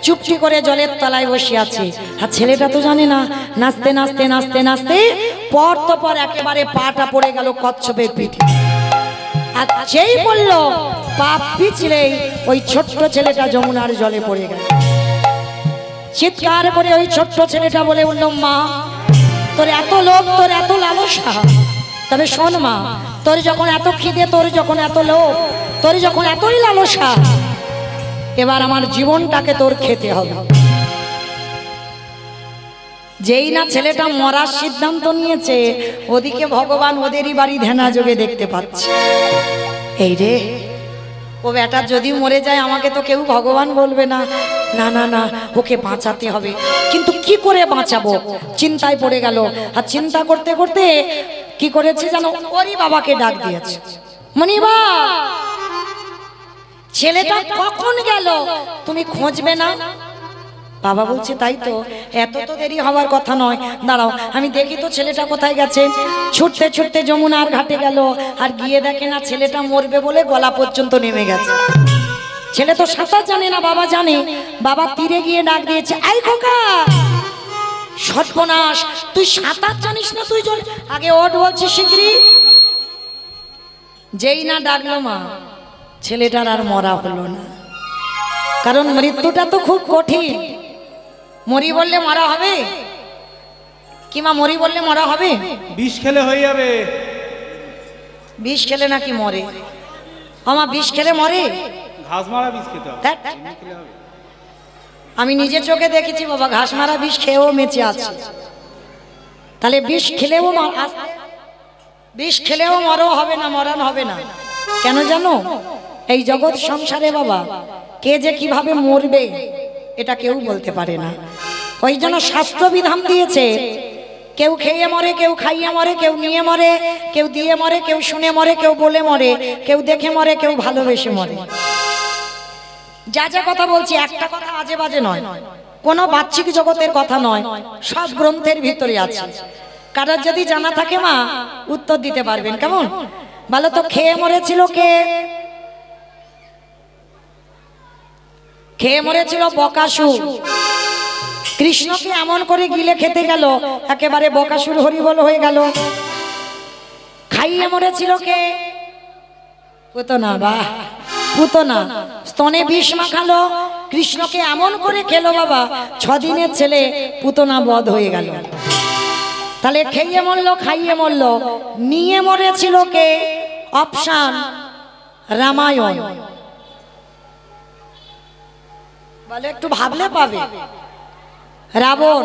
চুপটি করে জলের তলায় বসে আছে। আর ছেলেটা তো জানে না, নাচতে নাচতে নাচতে নাচতে পর তো পর একেবারে পাটা পড়ে গেল কচ্ছপের পিঠে। আর যেই বললো পা পিছলেই ওই ছোট্ট ছেলেটা যমুনার জলে পড়ে গেল। চিৎকার করে ওই ছোট্ট ছেলেটা বলে উঠল, মা তোর এত লোভ, তোর এত লালসা, তবে শোন মা, তোর যখন এত খিদে, তোর যখন এত লোভ, তোর যখন এতই লালসা, এবার আমার জীবনটাকে তোর খেতে হবে। যেই না ছেলেটা মরার সিদ্ধান্ত নিয়েছে, ওদিকে ভগবান ওদেরই বাড়ি ধ্যানা যোগে দেখতে পাচ্ছে। এই রে, ও বেটা যদি মরে যায় আমাকে তো কেউ ভগবান বলবে না, না না না ওকে বাঁচাতে হবে, কিন্তু কি করে বাঁচাবো, চিন্তায় পড়ে গেল। আর চিন্তা করতে করতে কি করেছে জানো, ওরই বাবাকে ডাক দিয়েছে, মনিবা ছেলেটা কখন গেল তুমি খুঁজবে না? বাবা বলছে তাই তো, এত তো দেরি হওয়ার কথা নয়, দাঁড়াও আমি দেখি তো ছেলেটা কোথায় গেছে। ছুটতে ছুটতে যমুনার ঘাটে গেল, আর গিয়ে দেখে না ছেলেটা মরবে বলে গলা পর্যন্ত নেমে গেছে। ছেলে তো সাঁতার জানে না, বাবা জানে। বাবা তীরে গিয়ে ডাক দিয়েছে, আই খোকা, সর্বনাশ তুই সাঁতার জানিস না, তুই জল আগে ওঠ বলছি শিগগিরি। যেই না ডাকলো মা, ছেলেটার আর মরা হলো না, কারণ মৃত্যুটা তো খুব কঠিন। মরি বললে মরা হবে কি মা? মরি বললে মরা হবে? বিষ খেলে হয়ে যাবে। বিষ খেলে নাকি মরে? আমার বিষ খেলে মরে? ঘাস মারা বিষ খেতে হবে। ধ্যাৎ। এমনি খেলে হবে? আমি নিজে চোখে দেখেছি বাবা, ঘাস মারা বিষ খেয়েও বেঁচে আছে। তাহলে বিষ খেলেও বিষ খেলেও মরও হবে না, মরণ হবে না। কেন জানো? এই জগৎ সংসারে বাবা কে যে কিভাবে মরবে এটা কেউ বলতে পারে না। ওই জন্য শাস্ত্র বিধান দিয়েছে, কেউ খেয়ে মরে, কেউ খাইয়ে মরে, কেউ নিয়ে মরে, কেউ দিয়ে মরে, কেউ শুনে মরে, কেউ বলে মরে, কেউ দেখে মরে, কেউ ভালোবেসে মরে। যা যা কথা বলছি একটা কথা আজে বাজে নয়, কোনো বাহ্যিক জগতের কথা নয়, সব গ্রন্থের ভিতরে আছে। কারোর যদি জানা থাকে মা উত্তর দিতে পারবেন, কেমন? বলো তো, খেয়ে মরেছিল কে? খেয়ে মরেছিল বকাসুর। কৃষ্ণকে এমন করে গিলে খেতে গেল, একেবারে বকাসুর হরিবল হয়ে গেল। খাইয়ে মরেছিল কে? পুতনা। বাহ, পুতনা স্তনে বিষ মাখালো, কৃষ্ণকে এমন করে খেলো বাবা, 6 দিনের ছেলে পুতনা বধ হয়ে গেল। তাহলে খেয়ে মরলো, খাইয়ে মরলো। নিয়ে মরেছিল কে? অপশান রামায়ণ। বলে একটু ভাবলে পাবে। রাবণ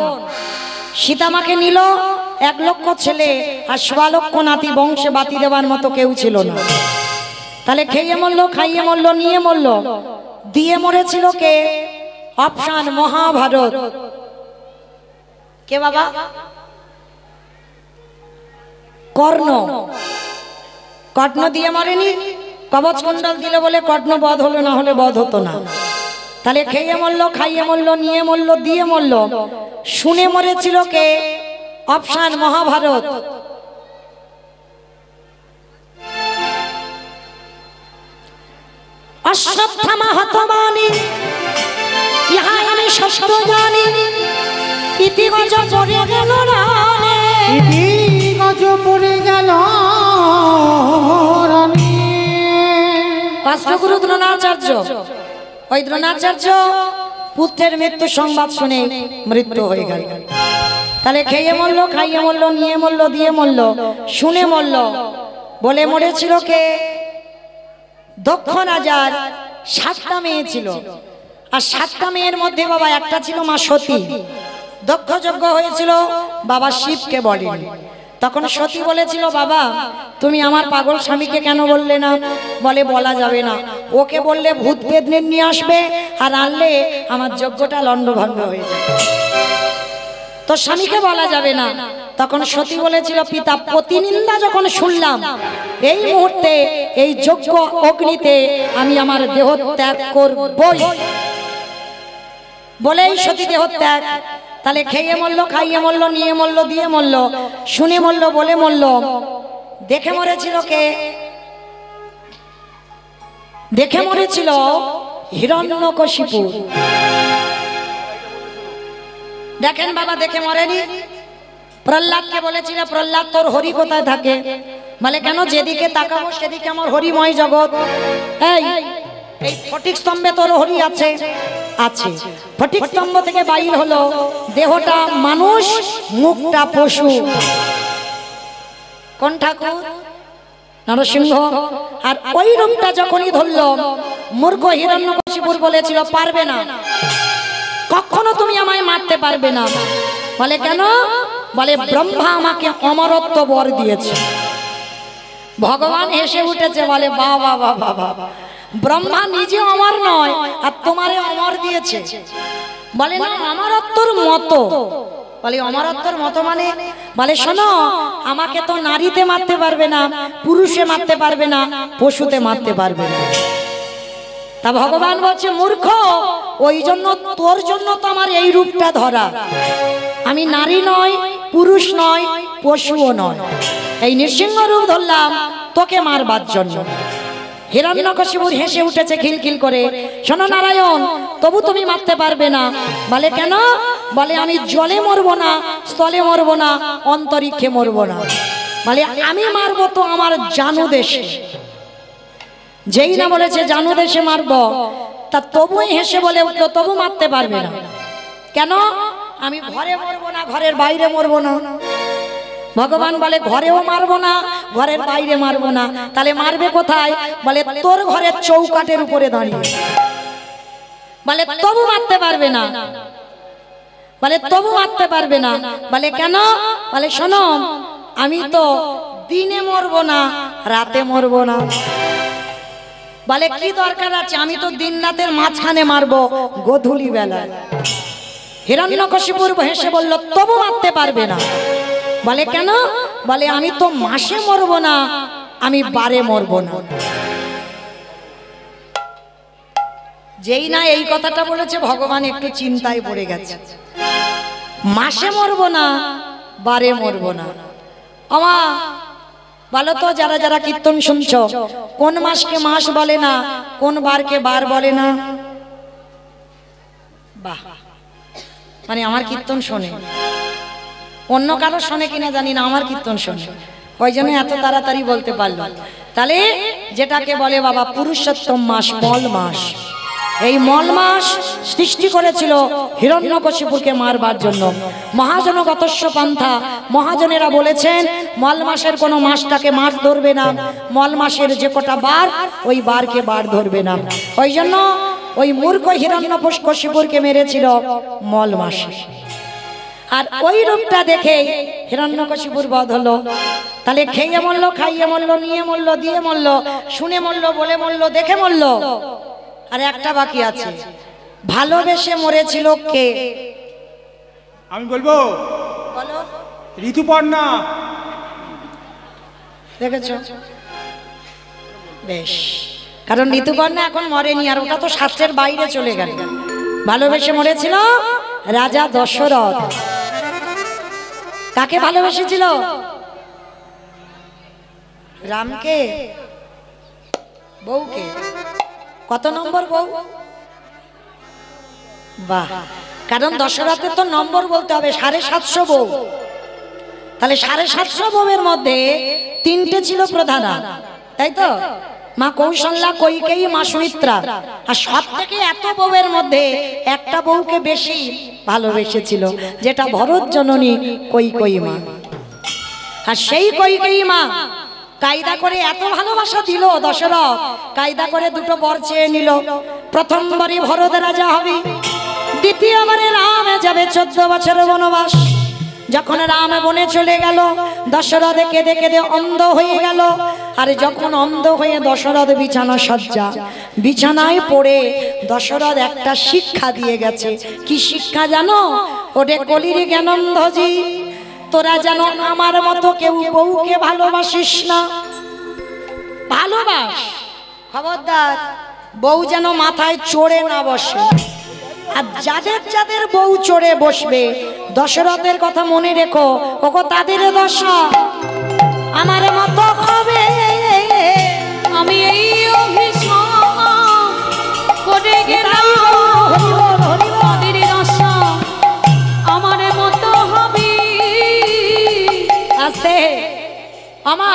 সীতামাকে নিল, 1 লক্ষ ছেলে আর 1.25 লক্ষ নাতি, বংশে বাতি দেওয়ার মতো কেউ ছিল না। তাহলে খেয়ে মরলো, খাইয়ে মরলো, নিয়ে মরলো। দিয়ে মরেছিল কে? অপশান মহাভারত। কে বাবা? কর্ণ। কর্ণ দিয়ে মরেনি, কবচ কুণ্ডল দিল বলে কর্ণ বধ হলো, না হলে বধ হতো না। তাহলে খেয়ে মরলো, খাইয়ে মরলো, নিয়ে মরলো, দিয়ে মরলো। শুনে মরেছিল কে? অপশান মহাভারত। অশ্বত্থামা হতবানি, ইহা আমি সত্য জানি, ইতিগজ পড়ে গেল রানে। ইতিগজ পড়ে গেল রানে। অষ্টগুরু দ্রোণাচার্য, ওই দ্রোণাচার্য পুত্রের মৃত্যু সংবাদ শুনে মৃত্যু হয়ে গেল। তাহলে খেয়ে মরলো, খাইয়ে মরলো, নিয়ে মরলো, দিয়ে মরলো, শুনে মরলো। বলে মরেছিল কে? দক্ষ রাজার 7টা মেয়ে ছিল, আর 7টা মেয়ের মধ্যে বাবা একটা ছিল মা সতী। দক্ষ যজ্ঞ হয়েছিল, বাবা শিবকে বলেন। তখন সতী বলেছিল, বাবা তুমি আমার পাগল স্বামীকে কেন বললে না? বলে বলা যাবে না, ওকে বললে ভূত পেদনে নিয়ে আসবে, আর আনলে আমার যজ্ঞটা লণ্ডভণ্ড হয়ে যাবে, তো স্বামীকে বলা যাবে না। তখন সতী বলেছিল, পিতা প্রতিনিন্দা যখন শুনলাম, এই মুহূর্তে এই যজ্ঞ অগ্নিতে আমি আমার দেহ ত্যাগ করবই। বলেই সতী দেহ ত্যাগ। তাহলে খেয়ে মরলো, খাইয়ে মরলো, নিয়ে মরলো, দিয়ে মরলো, শুনে মরলো, বলে মরলো। দেখে মরেছিল কে? দেখে মরেছিল হিরণ্যকশিপু। দেখেন বাবা, দেখে মরেনি। প্রহ্লাদকে বলেছিল, প্রহ্লাদ তোর হরি কোথায় থাকে? বলে কেন, যেদিকে তাকাবো সেদিকে আমার হরিময় জগৎ। এই এই ফটিক স্তম্ভে তোর হরি আছে? আছে। ফটিক স্তম্ভ থেকে বাইর হলো, দেহটা মানুষ, মুখটা পশু। কোন ঠাকুর? নরসিংহ। আর ওই রূপটা যখনই ধরল, মূর্খ হিরণ্যকশিপুর বলেছিল, পারবে না, কখনো তুমি আমায় মারতে পারবে না। বলে কেন? বলে ব্রহ্মা আমাকে অমরত্ব বর দিয়েছে। ভগবান হেসে উঠেছে, বলে বাবা বাবা বাবা, ব্রহ্মা নিজে অমর নয়, আর তোমারে অমর দিয়েছে। বলে না, অমরত্বর মতো। বলে অমরত্বর মতো মানে? বলে শোনো, আমাকে তো নারীতে মারতে পারবে না, পুরুষে মারতে পারবে না, পশুতে মারতে পারবে না। তা ভগবান বলছে, মূর্খ, ওই জন্য তোর জন্য তো আমার এই রূপটা ধরা। আমি নারী নয়, পুরুষ নয়, পশুও নয়, এই নৃসিংহ রূপ ধরলাম তোকে মারবার জন্য। হিরণ্যকশিপুর হেসে উঠেছে খিলখিল করে। শোনো নারায়ণ, তবু তুমি মারতে পারবে না। বলে কেন? বলে আমি জলে মরবো না, স্থলে মরবো না, অন্তরিক্ষে মরবো না। বলে আমি মারবো তো আমার জানু দেশে। যেই না বলেছে জানু দেশে মারবো, তা তবুই হেসে বলে উঠলো, তবু মারতে পারবে না। কেন? আমি ঘরে মরবো না, ঘরের বাইরে মরবো না। ভগবান বলে ঘরেও মারবো না, ঘরের বাইরে মারবো না। তাহলে মারবে কোথায়? বলে তোর ঘরের চৌকাটের উপরে দাঁড়িয়ে। বলে তবু মারতে পারবে না। বলে তবু মারতে পারবে না। বলে কেন? বলে শোনো, আমি তো দিনে মরবো না, রাতে মরবো না। বলে কি দরকার আছে? আমি তো দিন রাতের মাঝখানে মারবো, গোধূলি বেলায়। হিরণ্যকশিপুর হেসে বলল, তবু মারতে পারবে না। বলে কেন? বলে আমি তো মাসে মরবো না, আমি বারে মরবো না। যেই না এই কথাটা বলেছে, ভগবান একটু চিন্তায় পড়ে গেছে। মাসে মরবো না, বারে মরবো না। আমা বলো তো, যারা যারা কীর্তন শুনছো, কোন মাসকে মাস বলে না, কোন বারকে বার বলে না? বাহ, মানে আমার কীর্তন শোনে। অন্য কারো শোনে কিনা জানি না, আমার কীর্তন শোনে, ওই জন্য এত তাড়াতাড়ি বলতে পারলো। তাহলে যেটাকে বলে বাবা পুরুষোত্তম মাস, মল মাস, এই মল মাস সৃষ্টি করেছিল হিরণ্যকশিপুরকে মারবার জন্য। মহাজনগতস্য পন্থা, মহাজনেরা বলেছেন মল মাসের কোনো মাসটাকে মাস ধরবে না, মল মাসের যে কটা বার, ওই বারকে বার ধরবে না। ওই জন্য ওই মূর্খ হিরণ্যকশিপুরকে মেরেছিল মল মাসে। আর ওই রূপটা দেখে হিরণ্যকশিপুর বধ হলো। তাহলে খেয়ে মরলো, খাইয়ে মরলো, নিয়ে মরলো, দিয়ে মরলো, শুনে মরলো, বলে মরলো, দেখে মরলো। আর একটা বাকি আছে, ভালোবেসে মরেছিল কে? আমি বলবো, বলো। ঋতুপর্ণা। দেখেছো? বেশ, কারণ ঋতুপর্ণা এখন মরেনি, আর ওটা তো শাস্ত্রের বাইরে চলে গেল। ভালোবেসে মরেছিল রাজা দশরথ। কাকে ভালোবেসেছিল? রামকে, বউকে। কত নম্বর বউ? বাহ, কারণ দশরথের তো নম্বর বলতে হবে, 750 বউ। তাহলে 750 বউয়ের মধ্যে 3টে ছিল প্রধানা, তাই তো? মা কৌশল্যা, কৈকেয়ী, মা সুমিত্রা। আর সব থেকে এত বউয়ের মধ্যে একটা বউকে বেশি ভালোবেসেছিল, যেটা ভরত জননী কৈকেয়ী মা। আর সেই কৈকেয়ী মা কায়দা করে এত ভালোবাসা দিল দশরথ, কায়দা করে 2টো বর চেয়ে নিল। প্রথমবারই ভরত রাজা হবে, দ্বিতীয়বারে রাম যাবে 14 বছর বনবাস। যখন রাম বনে চলে গেল, দশরথ কেঁদে কেঁদে অন্ধ হয়ে গেল। আর যখন অন্ধ হয়ে দশরথ বিছানা সজ্জা, বিছানায় পড়ে দশরথ একটা শিক্ষা দিয়ে গেছে। কি শিক্ষা জানো? ওরে কলির জ্ঞানন্ধজি, তোরা যেন আমার মতো কেউ বউকে ভালোবাসিস না। ভালোবাস, খবরদার বউ যেন মাথায় চড়ে না বসে। আর যাদের যাদের বউ চড়ে বসবে, দশরথের কথা মনে রেখো, ওগো তাদের দশা আমার মতো হবে। আমি এই অভিশাপ করে গেলাম, তাদের দশা আমার মতো হবে। আস্তে আমা,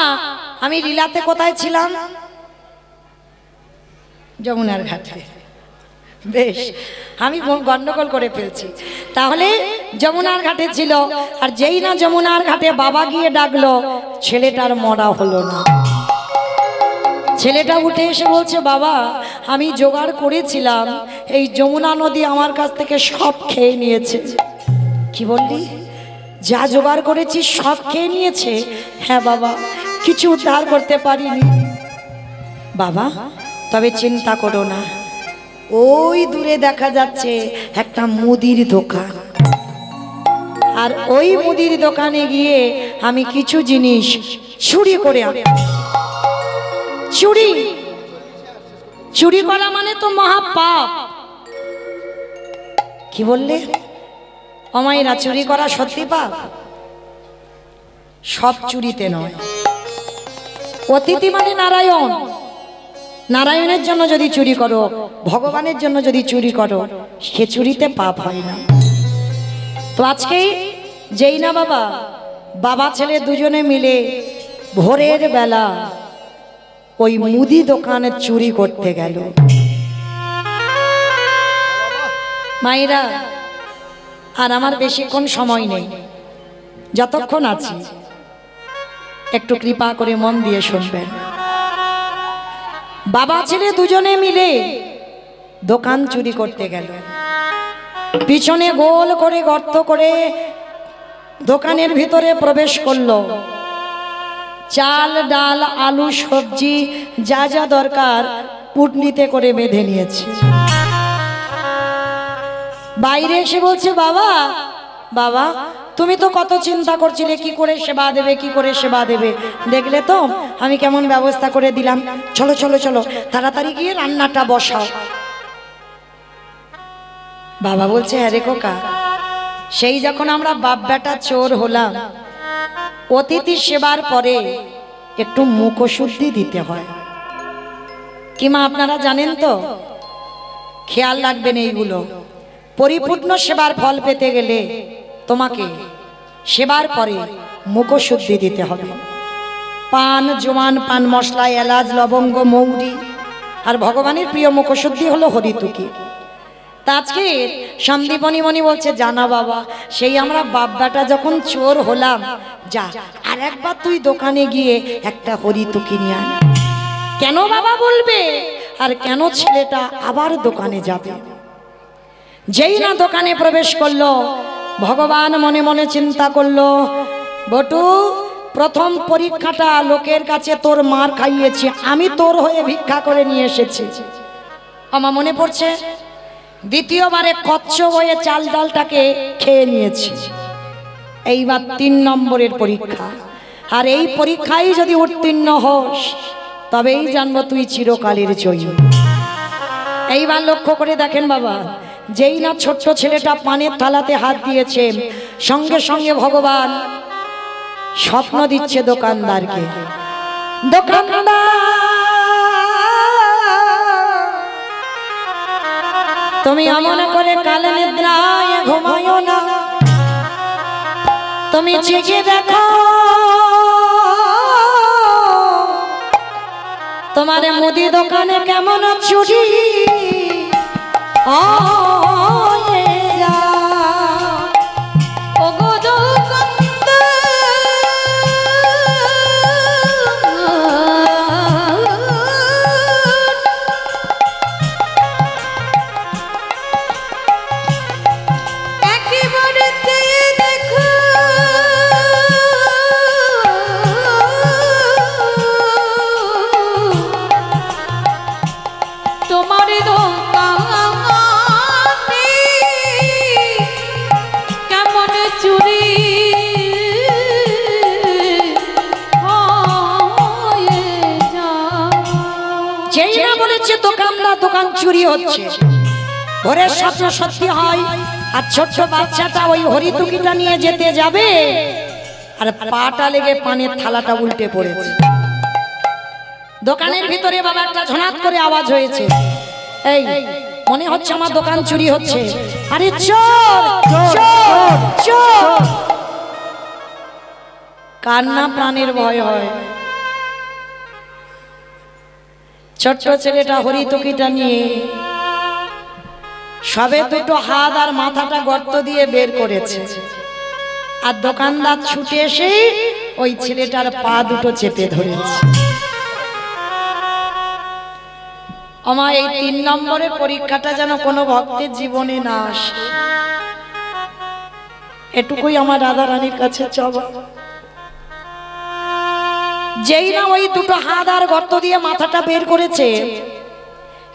আমি লীলাতে কোথায় ছিলাম? যমুনার ঘাটে। বেশ, আমি গন্ডগোল করে ফেলছি। তাহলে যমুনার ঘাটে ছিল, আর যেই না যমুনার ঘাটে বাবা গিয়ে ডাকলো, ছেলেটার মরা হলো না। ছেলেটা উঠে এসে বলছে, বাবা আমি জোগাড় করেছিলাম, এই যমুনা নদী আমার কাছ থেকে সব খেয়ে নিয়েছে। কি বললি? যা জোগাড় করেছি সব খেয়ে নিয়েছে? হ্যাঁ বাবা, কিছু উদ্ধার করতে পারিনি। বাবা তবে চিন্তা করো না, ওই দূরে দেখা যাচ্ছে একটা মুদির দোকান, আর ওই মুদির দোকানে গিয়ে আমি কিছু জিনিস চুরি করে চুরি চুরি করা মানে তো মহাপাপ। কি বললে? অমাইরা, চুরি করা সত্যি পাপ? সব চুরিতে নয়। অতিথি মানে নারায়ণ, নারায়ণের জন্য যদি চুরি করো, ভগবানের জন্য যদি চুরি করো, সে চুরিতে পাপ হয় না। তো আজকে যেই না বাবা, বাবা ছেলে দুজনে মিলে ভোরের বেলা ওই মুদি দোকানে চুরি করতে গেল। মায়েরা, আর আমার বেশিক্ষণ সময় নেই, যতক্ষণ আছি একটু কৃপা করে মন দিয়ে শুনবেন। বাবা ছেলে দুজনে মিলে দোকান চুরি করতে গেল। পিছনে গোল করে গর্ত করে দোকানের ভিতরে প্রবেশ করলো। চাল ডাল আলু সবজি যা যা দরকার পুটলিতে করে বেঁধে নিয়েছে। বাইরে এসে বলছে, বাবা বাবা তুমি তো কত চিন্তা করছিলে কি করে সেবা দেবে, কি করে সেবা দেবে, দেখলে তো আমি কেমন ব্যবস্থা করে দিলাম। চলো চলো চলো, তাড়াতাড়ি গিয়ে রান্নাটা বসাও। বাবা বলছে, হ্যাঁ রে খোকা, সেই যখন আমরা বাপ বেটা চোর হলাম, অতিথি সেবার পরে একটু মুখশুদ্ধি দিতে হয়। কি মা আপনারা জানেন তো? খেয়াল রাখবেন এইগুলো। পরিপূর্ণ সেবার ফল পেতে গেলে তোমাকে সেবার পরে মুখশুদ্ধি দিতে হবে। পান জোয়ান, পান মশলা, এলাচ, লবঙ্গ, মৌরি, আর ভগবানের প্রিয় মুখশুদ্ধি হলো হরিতুকি। তা আজকে সন্দীপনী মণি বলছে, জানা বাবা, সেই আমরা বাব্বাটা যখন চোর হলাম, যা আর একবার তুই দোকানে গিয়ে একটা হরিতুকি নিয়ে আয়। কেন বাবা বলবে? আর কেন ছেলেটা আবার দোকানে যাবে? যেই না দোকানে প্রবেশ করলো, ভগবান মনে মনে চিন্তা করলো, বটু প্রথম পরীক্ষাটা লোকের কাছে তোর মার খাইয়েছি, আমি তোর হয়ে ভিক্ষা করে নিয়ে এসেছি। আমার মনে পড়ছে দ্বিতীয়বারে কচ্ছ হয়ে চাল ডালটাকে খেয়ে নিয়েছি। এইবার 3 নম্বরের পরীক্ষা, আর এই পরীক্ষায় যদি উত্তীর্ণ হোস তবেই জানবো তুই চিরকালের জয়ী। এইবার লক্ষ্য করে দেখেন বাবা, যেই না ছোট্ট ছেলেটা পানের থালাতে হাত দিয়েছে, সঙ্গে সঙ্গে ভগবান স্বপ্ন দিচ্ছে দোকানদারকে, দোকানদার তুমি অমন করে কালে নিদ্রায় ঘুমায়ো না, তুমি চেয়ে দেখো তোমার মুদি দোকানে কেমন চুরি দোকান চুরি হচ্ছে, ভোরের স্বপ্ন সত্যি হয়, আর ছোট্ট বাচ্চাটা ওই হরিতুকিটা নিয়ে যেতে যাবে আর পাটা লেগে পানের থালাটা উল্টে পড়েছে। দোকানের ভিতরে বাবা একটা ঝনাত করে আওয়াজ হয়েছে, এই মনে হচ্ছে আমার দোকান চুরি হচ্ছে। আরে চোর চোর চোর! কান্না প্রাণের ভয় হয়। ছোট্ট ছেলেটা হরিতুকিটা নিয়ে সবে দুটো হাত আর মাথাটা গর্ত দিয়ে বের করেছে, আর দোকানদার ছুটে এসে ওই ছেলেটার পা দুটো চেপে ধরেছে। আমার এই 3 নম্বরের পরীক্ষাটা যেন কোনো ভক্তের জীবনে না আসে, এটুকুই আমার রাধা রানীর কাছে চাওয়া। যেই না ওই দুটো হাত আর গর্ত দিয়ে মাথাটা বের করেছে,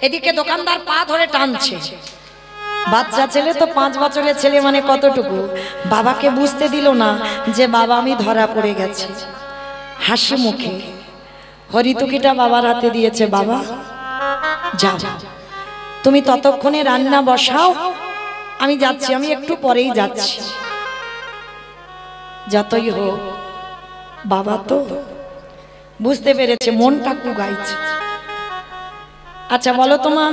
এদিকে দোকানদার পা ধরে টানছে। বাচ্চা ছেলে তো 5 বছরের ছেলে, মানে কতটুকু, বাবাকে বুঝতে দিল না যে বাবা আমি ধরা পড়ে গেছি। হাসি মুখে হরিতুকিটা বাবার হাতে দিয়েছে, বাবা যাও তুমি ততক্ষণে রান্না বসাও, আমি যাচ্ছি, আমি একটু পরেই যাচ্ছি। যতই হোক বাবা তো বুঝতে পেরেছে, মনটা কুগাইছে। আচ্ছা বলো তোমার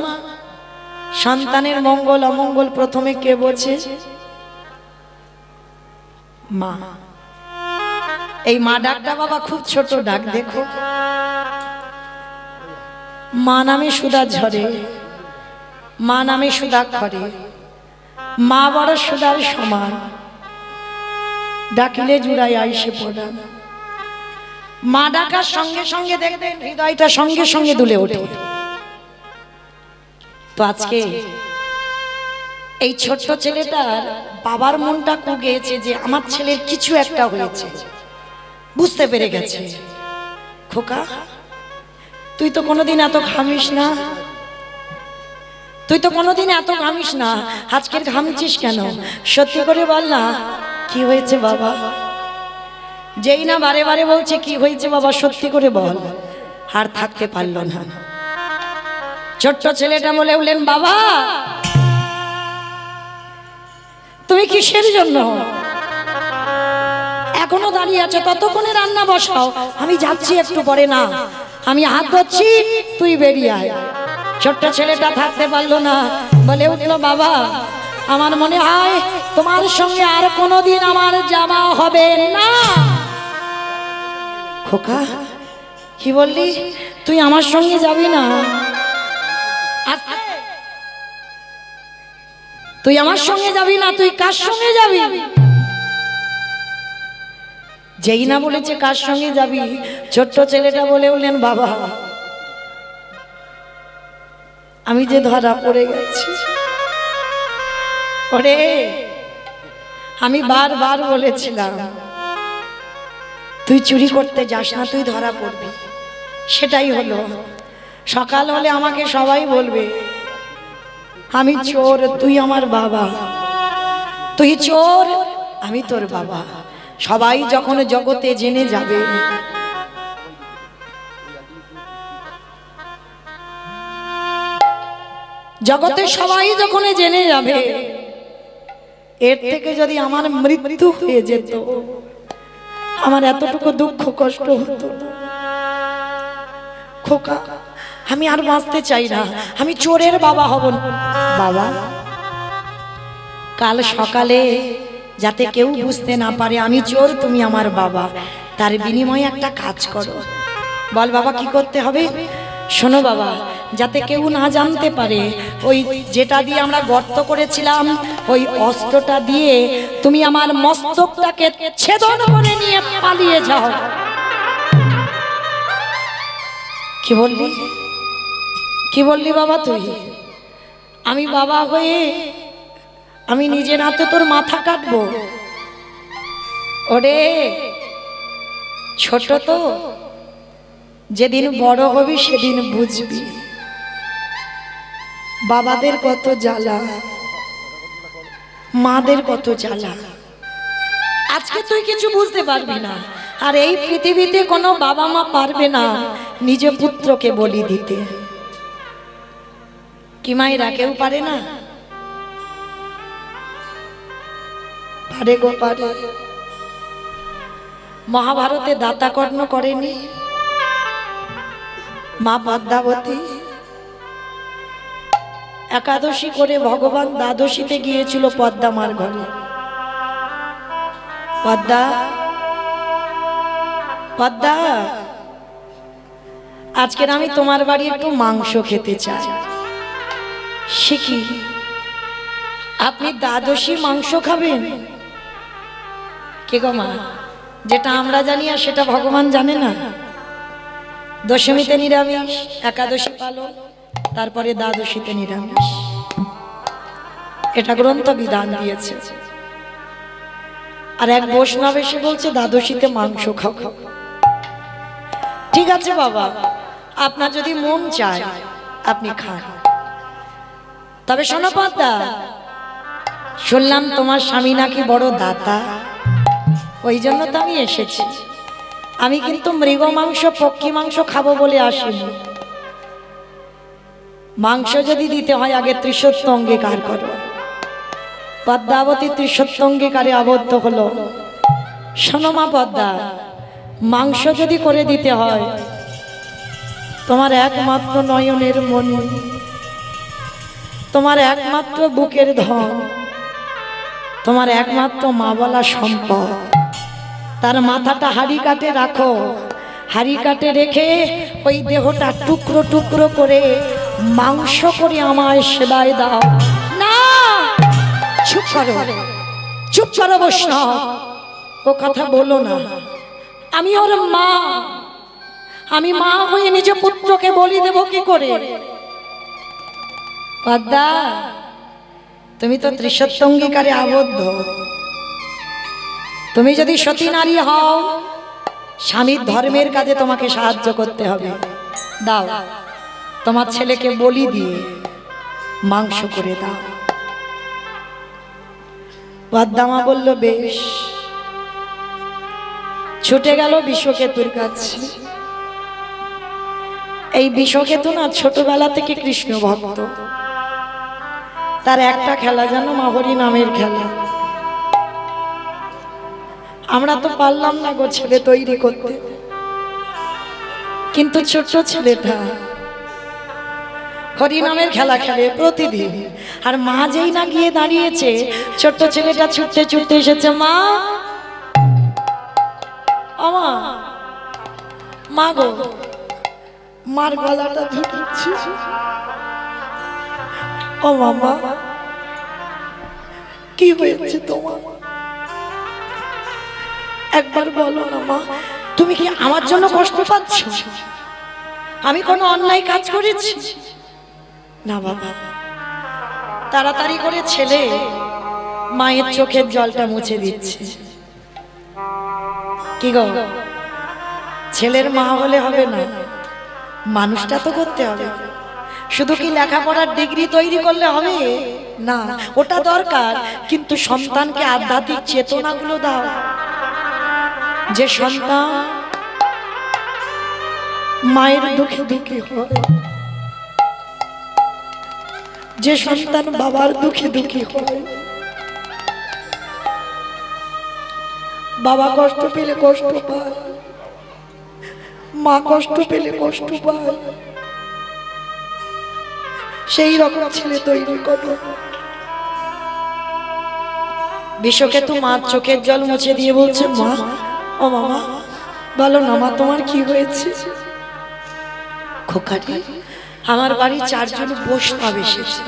সন্তানের মঙ্গল অমঙ্গল প্রথমে কে বোঝে? মা। এই মা ডাকটা বাবা খুব ছোট ডাক, দেখো মা নামে সুধা ঝরে, মা নামে সুধা খরে, মা বড় সুধার সমান, ডাকিলে জুড়াই আইসে পড়া। মা ডাকার সঙ্গে সঙ্গে দেখবেন হৃদয়টা সঙ্গে সঙ্গে দুলে ওঠে। তো আজকে এই ছোট্ট ছেলেটার বাবার মনটা কুগেছে যে আমার ছেলের কিছু একটা হয়েছে, বুঝতে পেরে গেছে। খোকা তুই তো কোনোদিন এত ঘামিস না, তুই তো কোনোদিন এত ঘামিস না, আজকের ঘামছিস কেন? সত্যি করে বল না কি হয়েছে বাবা। যেই না বারে বারে বলছে কি হয়েছে বাবা সত্যি করে বল, আর থাকতে পারল না। ছোট্ট ছেলেটা বলে উঠলেন, বাবা তুমি কিসের জন্য এখনো দাঁড়িয়ে আছো? ততক্ষণে রান্না বসাও, আমি যাচ্ছি একটু পরে। না আমি হাত ধরছি, তুই বেরিয়ে আয়। ছোট্ট ছেলেটা থাকতে পারলো না, বলে উঠলো, বাবা আমার মনে হয় তোমার সঙ্গে আর কোনোদিন আমার যাওয়া হবে না। খোকা কি বললি? তুই আমার সঙ্গে যাবি না? তুই আমার সঙ্গে যাবি না? তুই কার সঙ্গে যাবি? যেই না বলেছে কার সঙ্গে যাবি, ছোট্ট ছেলেটা বলে উঠলেন, বাবা আমি যে ধরা পড়ে গেছি। ওরে আমি বারবার বলেছিলাম তুই চুরি করতে যাস না, তুই ধরা পড়বি। সেটাই হলো। সকাল হলে আমাকে সবাই বলবে আমি চোর, তুই আমার বাবা। তুই চোর, আমি তোর বাবা। সবাই যখন জগতে জেনে যাবে, জগতে সবাই যখন জেনে যাবে, এর থেকে যদি আমার মৃত্যু হয়ে যেত, আমার এতটুকু দুঃখ কষ্ট হতো না। খোকা আমি আর বাঁচতে চাই না, আমি চোরের বাবা হব না। বাবা কাল সকালে যাতে কেউ বুঝতে না পারে আমি চোর, তুমি আমার বাবা, তার বিনিময়ে একটা কাজ করো। বল বাবা কি করতে হবে? শোনো বাবা, যাতে কেউ না জানতে পারে, ওই যেটা দিয়ে আমরা গর্ত করেছিলাম ওই অস্ত্রটা দিয়ে তুমি আমার মস্তকটাকে ছেদন করে নিয়ে পালিয়ে যাও। কি বললি? কি বললি বাবা তুই? আমি বাবা হয়ে আমি নিজের হাতে তোর মাথা কাটবো? ওরে ছোট তো, যেদিন বড় হবি সেদিন বুঝবি বাবাদের কত জ্বালা, মাদের কত জ্বালা। আজকে তুই কিছু বুঝতে পারবি না, আর এই পৃথিবীতে কোনো বাবা মা পারবে না নিজ পুত্রকে বলি দিতে। কি মায়েরা কেউ পারে না? পারে গো পারে। মহাভারতে দাতাকর্ণ করেনি মা পদ্মাবতী? একাদশী করে ভগবান দ্বাদশীতে গিয়েছিল পদ্মা মার ঘরে। পদ্মা পদ্মা, আজকের আমি তোমার বাড়ি একটু মাংস খেতে চাই। সে কি, আপনি দ্বাদশী মাংস খাবেন? কে গো মা, যেটা আমরা জানি আর সেটা ভগবান জানে না। দশমীতে নিরামিষ, একাদশী পালন, তারপরে দ্বাদশীতে নিরামিষ। এটা গ্রন্থ বিধান দিয়েছে। আর এক বৈষ্ণব এসে বলছে দ্বাদশীতে মাংস খাও। ঠিক আছে বাবা, আপনার যদি মন চায় আপনি খান। তবে শোনো পদ্মা, শুনলাম তোমার স্বামী নাকি বড় দাতা, ওই জন্য তো আমি এসেছি। আমি কিন্তু মৃগ মাংস পক্ষী মাংস খাবো বলে আসিনি। মাংস যদি দিতে হয় আগে ত্রিসত্য অঙ্গীকার করো। পদ্মাবতী ত্রিসত্য অঙ্গীকারে আবদ্ধ হলো। শোনো মা পদ্মা, মাংস যদি করে দিতে হয়, তোমার একমাত্র নয়নের মণি, তোমার একমাত্র বুকের ধন, তোমার একমাত্র মা বলা সম্পদ, তার মাথাটা হাড়ি কাটে রাখো। হাড়ি কাটে রেখে ওই দেহটা টুকরো টুকরো করে মাংস করে আমায় সেবায় দাও। না, চুপ করো, চুপ করো বৈষ্ণব, ও কথা বলো না। আমি ওর মা, আমি মা হয়ে নিজ পুত্রকে বলি দেব কি করে? পদ্মা, তুমি তো ত্রিসত্য অঙ্গীকারে আবদ্ধ। তুমি যদি সতী নারী হও, স্বামীর ধর্মের কাজে তোমাকে সাহায্য করতে হবে। দাও, তোমার ছেলেকে বলি দিয়ে মাংস করে দাও। পদ্মা বলল বেশ। ছুটে গেল বিশ্বকেতুর কাছে। এই বিশ্বকেতু না ছোটবেলা থেকে কৃষ্ণ ভক্ত। তার একটা খেলা জানো মা, হরি নামের খেলা। আমরা তো পারলাম না গো ছেলে তৈরি করতে, কিন্তু ছোট্ট ছেলেটা হরি নামের খেলা খেলে প্রতিদিন। আর মা যেই না গিয়ে দাঁড়িয়েছে, ছোট্ট ছেলেটা ছুটতে ছুটতে এসেছে। মা, আমা, মা গো, মার গলাটা ধরেছি। ও মামা, কি হয়েছে তোমার? একবার বলো না মা, তুমি কি আমার জন্য কষ্ট পাচ্ছ? আমি কোনো অন্যায় কাজ করেছি? না বাবা। তাড়াতাড়ি করে ছেলে মায়ের চোখের জলটা মুছে দিচ্ছে। কি গো, ছেলের মা হলে হবে না, মানুষটা তো করতে হবে। শুধু কি লেখাপড়ার ডিগ্রি তৈরি করলে হবে না? ওটা দরকার, কিন্তু সন্তানকে আধ্যাত্মিক চেতনাগুলো দাও। যে সন্তান মায়ের দুঃখে দুঃখী হয়, যে সন্তান বাবার দুঃখে দুঃখী হয়, বাবা কষ্ট পেলে কষ্ট পায়, মা কষ্ট পেলে কষ্ট পায়, সেই রকম ছেলে তৈরি করো। বিশ্বকেতু মার চোখের জল মুছে দিয়ে বলছে, মা, ও মামা, বলো না মা, তোমার কি হয়েছে? খোকারি, আমার বাড়ি 4 জন বৈষ্ণব এসেছে।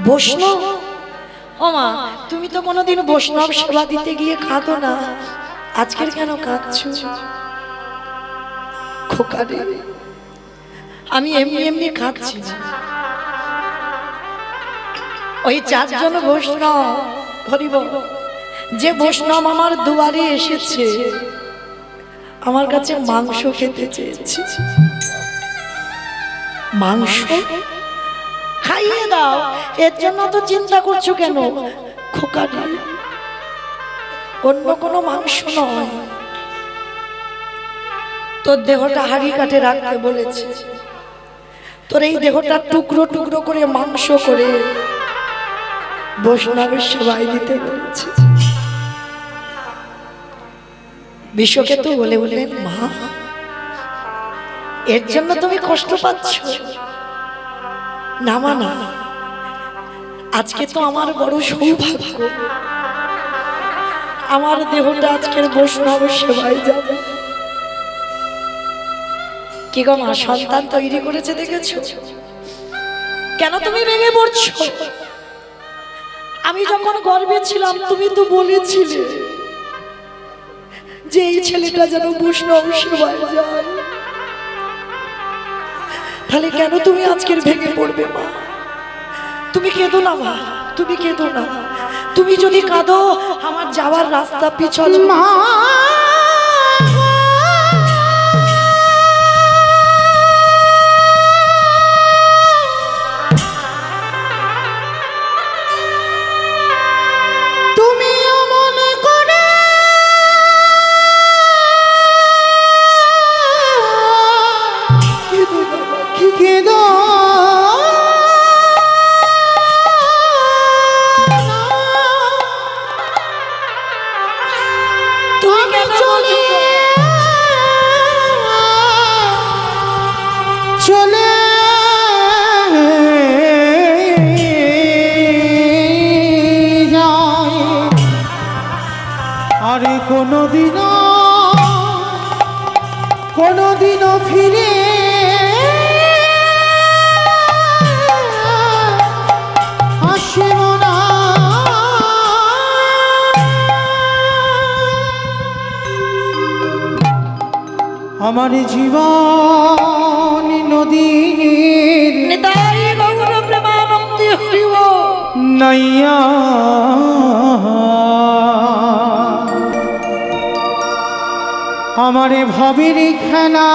বৈষ্ণব? ও মা, তুমি তো কোনোদিন বৈষ্ণব সেবা দিতে গিয়ে কাঁদো না, আজকের কেন কাঁদছো? খোকারি, আমি এমনি এমনি কাঁদছি না। ওই 4 জন বৈষ্ণব, হরি বল, যে বৈষ্ণব আমার দুয়ারে এসেছে, আমার কাছে মাংস খেতে চেয়েছে। মাংস খাইয়ে দাও, এর জন্য তো চিন্তা করছো কেন? খোকারি, অন্য কোনো মাংস নয়, তোর দেহটা হাড়ি কাটে রাখতে বলেছে। তোর এই দেহটা টুকরো টুকরো করে মাংস করে বৈষ্ণবের সেবায় দিতে বলেছে। বিশ্বকে তো বলে বললেন, মা এর জন্য তুমি কষ্ট পাচ্ছ না মা না, আজকে তো আমার বড় সৌভাগ্য, আমার দেহটা আজকের বৈষ্ণবের সেবায় যাবে। কি গো মা, সন্তান তৈরি করেছে দেখেছো? কেন তুমি ভেঙে পড়ছো? আমি যখন গর্ভে ছিলাম তুমি তো বলেছিলে যে এই ছেলেটা যেন বৈষ্ণব সেবায় যায়, তাহলে কেন তুমি আজকের ভেঙে পড়বে মা? তুমি কেঁদো না মা, তুমি কেঁদো না। তুমি যদি কাঁদো আমার যাওয়ার রাস্তা পিছল মা। কোনদিনও ফিরে আসিব না। আমার জীবন নদীর নাইয়া আমারে ভবের খেলা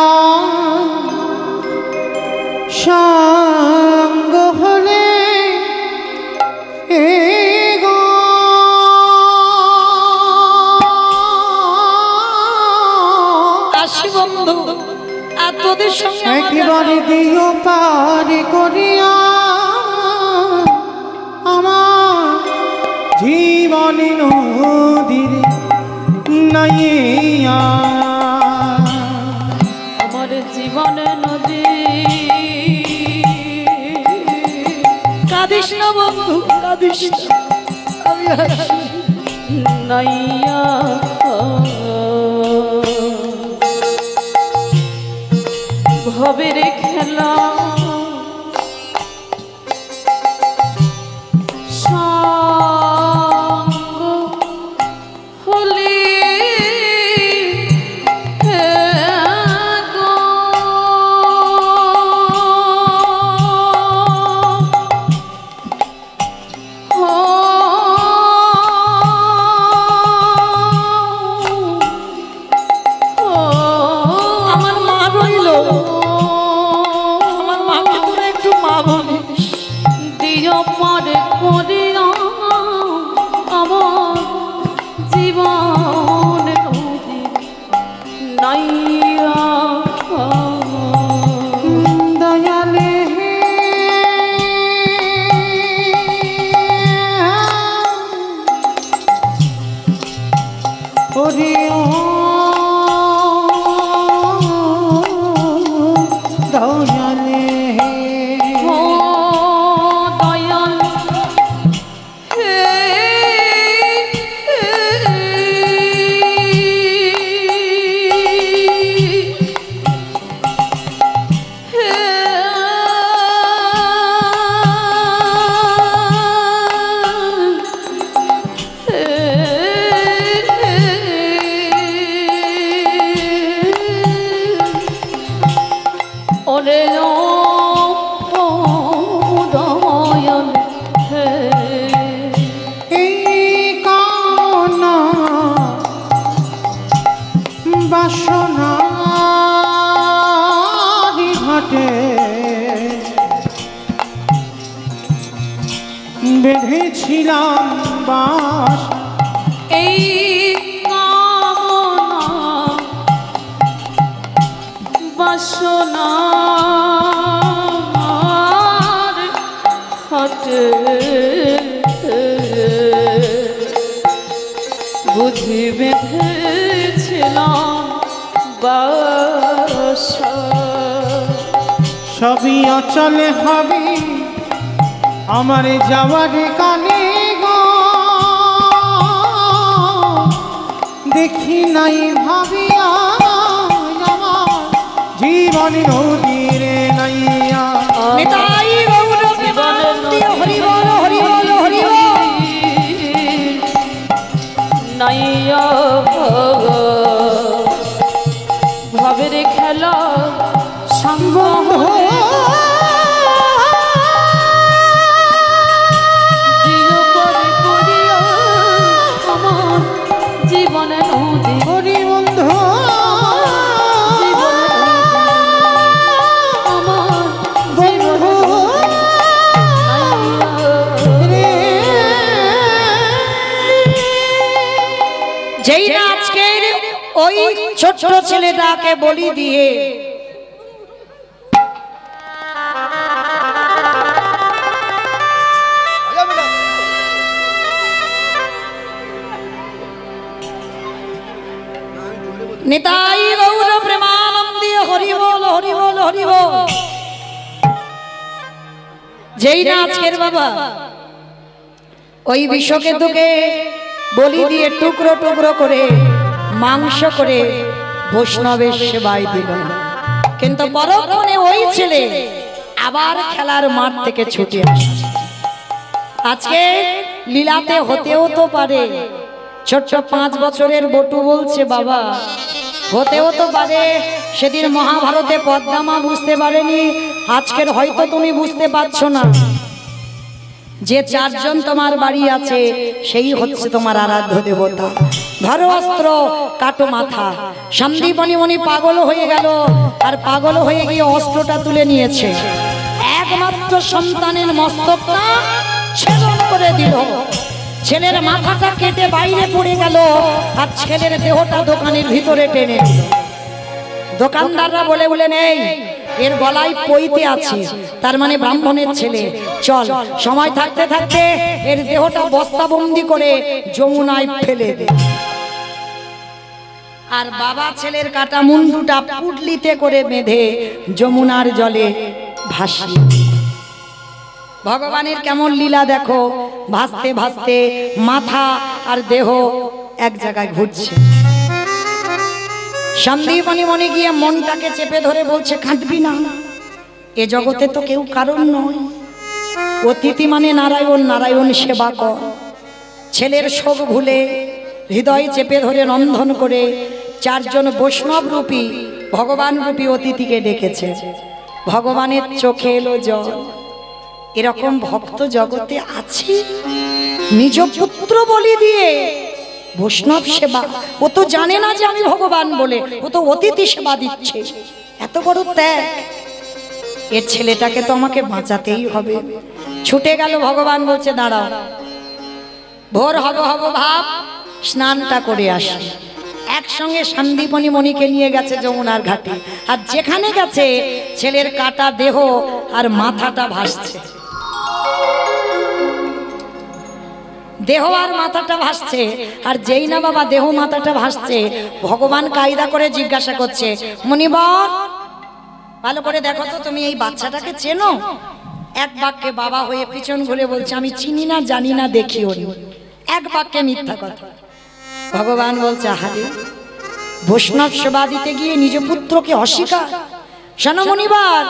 সঙ্গ হলে আসি বন্ধু, আর তোদের সঙ্গে একেবারে দিও পার করিয়া আমার জীবন নদীর নাইয়া। আমার জীবন নদী কাঁদিস না বন্ধু, কাঁদিস না, আমি আসি নাইয়া ভবের খেলা বেঁধেছিলাম বাস এই কামনা বাসনা কষ্টে বুঝি বেঁধেছিলাম বাসা। সবই অচলে হবে আমার যাওয়ার কালে গো, দেখি নাই ভাবিয়া আমার জীবন নদীরে নাইয়া। নিতাই গৌর প্রেমানন্দে হরি বল হরি বল হরি বল। নাইয়া ভবের খেলা সঙ্গ জীবনে নদী হরি বন্ধু আমার বন্ধু রে। যেই না আজকের ওই ছোট্ট ছেলেটাকে বলি দিয়ে নিতাই গৌর প্রেমানন্দে হরি বল হরি বল হরি বল। যেই না আজকের বাবা ওই বিশ্বকেতুকে বলি দিয়ে টুকরো টুকরো করে মাংস করে বৈষ্ণবের সেবায় দিল, কিন্তু পরক্ষণে ওই ছেলে আবার খেলার মাঠ থেকে ছুটে আসছে। আজকে লীলাতে হতেও তো পারে ছোট্ট 5 বছরের বটু বলছে বাবা, হতেও তো পারে সেদিন মহাভারতে পদ্মামা বুঝতে পারেনি, আজকের হয়তো তুমি বুঝতে পারছো না। যে 4 জন তোমার বাড়ি আছে সেই হচ্ছে তোমার আরাধ্য দেবতা। ধরো অস্ত্র, কাটো মাথা। সন্দীপনী মনি পাগল হয়ে গেল, আর পাগল হয়ে গিয়ে অস্ত্রটা তুলে নিয়েছে, একমাত্র সন্তানের মস্তকটা ছেদন করে দিল। ছেলের মাথাটা কেটে বাইরে পড়ে গেল, আর ছেলের দেহটা দোকানের ভিতরে টেনে দিল। দোকানদাররা বলে বলেন এই এর গলায় পইতে আছে, তার মানে ব্রাহ্মণের ছেলে, চল সময় থাকতে থাকতে এর দেহটা বস্তাবন্দি করে যমুনায় ফেলে দে। আর বাবা ছেলের কাটা মুন্ডুটা পুটলিতে করে বেঁধে যমুনার জলে ভাসিয়ে। ভগবানের কেমন লীলা দেখো, ভাসতে ভাসতে মাথা আর দেহ এক জায়গায় ঘুরছে। সন্দীপনী মনে গিয়ে মনটাকে চেপে ধরে বলছে কাঁদবি না, এ জগতে তো কেউ কারণ নয়, অতিথি মানে নারায়ণ, নারায়ণ সেবা কর। ছেলের শোক ভুলে হৃদয় চেপে ধরে রন্ধন করে 4 জন বৈষ্ণব রূপী ভগবান রূপী অতিথিকে ডেকেছে। ভগবানের চোখে এলো জল। এরকম ভক্ত জগতে আছে, নিজ পুত্র বলি দিয়ে বৈষ্ণব সেবা। ও তো জানে না যে আমি ভগবান বলে, ও তো অতিথি সেবা দিচ্ছে। এত বড় ত্যাগ, এর ছেলেটাকে তো আমাকে বাঁচাতেই হবে। ছুটে গেল, ভগবান বলছে দাঁড়াও, ভোর হব হব ভাব, স্নানটা করে আসি। একসঙ্গে সন্দীপনী মণিকে নিয়ে গেছে যমুনার ঘাটে, আর যেখানে গেছে ছেলের কাটা দেহ আর মাথাটা ভাসছে। দেহ আর মাথাটা ভাসছে, আর যেই না বাবা দেহ মাথাটা ভাসছে, ভগবান কায়দা করে জিজ্ঞাসা করছে, মুনিবর ভালো করে দেখো তো তুমি এই বাচ্চাটাকে চেনো? এক বাক্যে বাবা হয়ে পিছন ঘুরে বলছে আমি চিনি না, জানি না, দেখিও নি। এক বাক্যে মিথ্যা কথা। ভগবান বলছে আহারে, বৈষ্ণব সেবা দিতে গিয়ে নিজ পুত্রকে অস্বীকার। শোনো মুনিবার,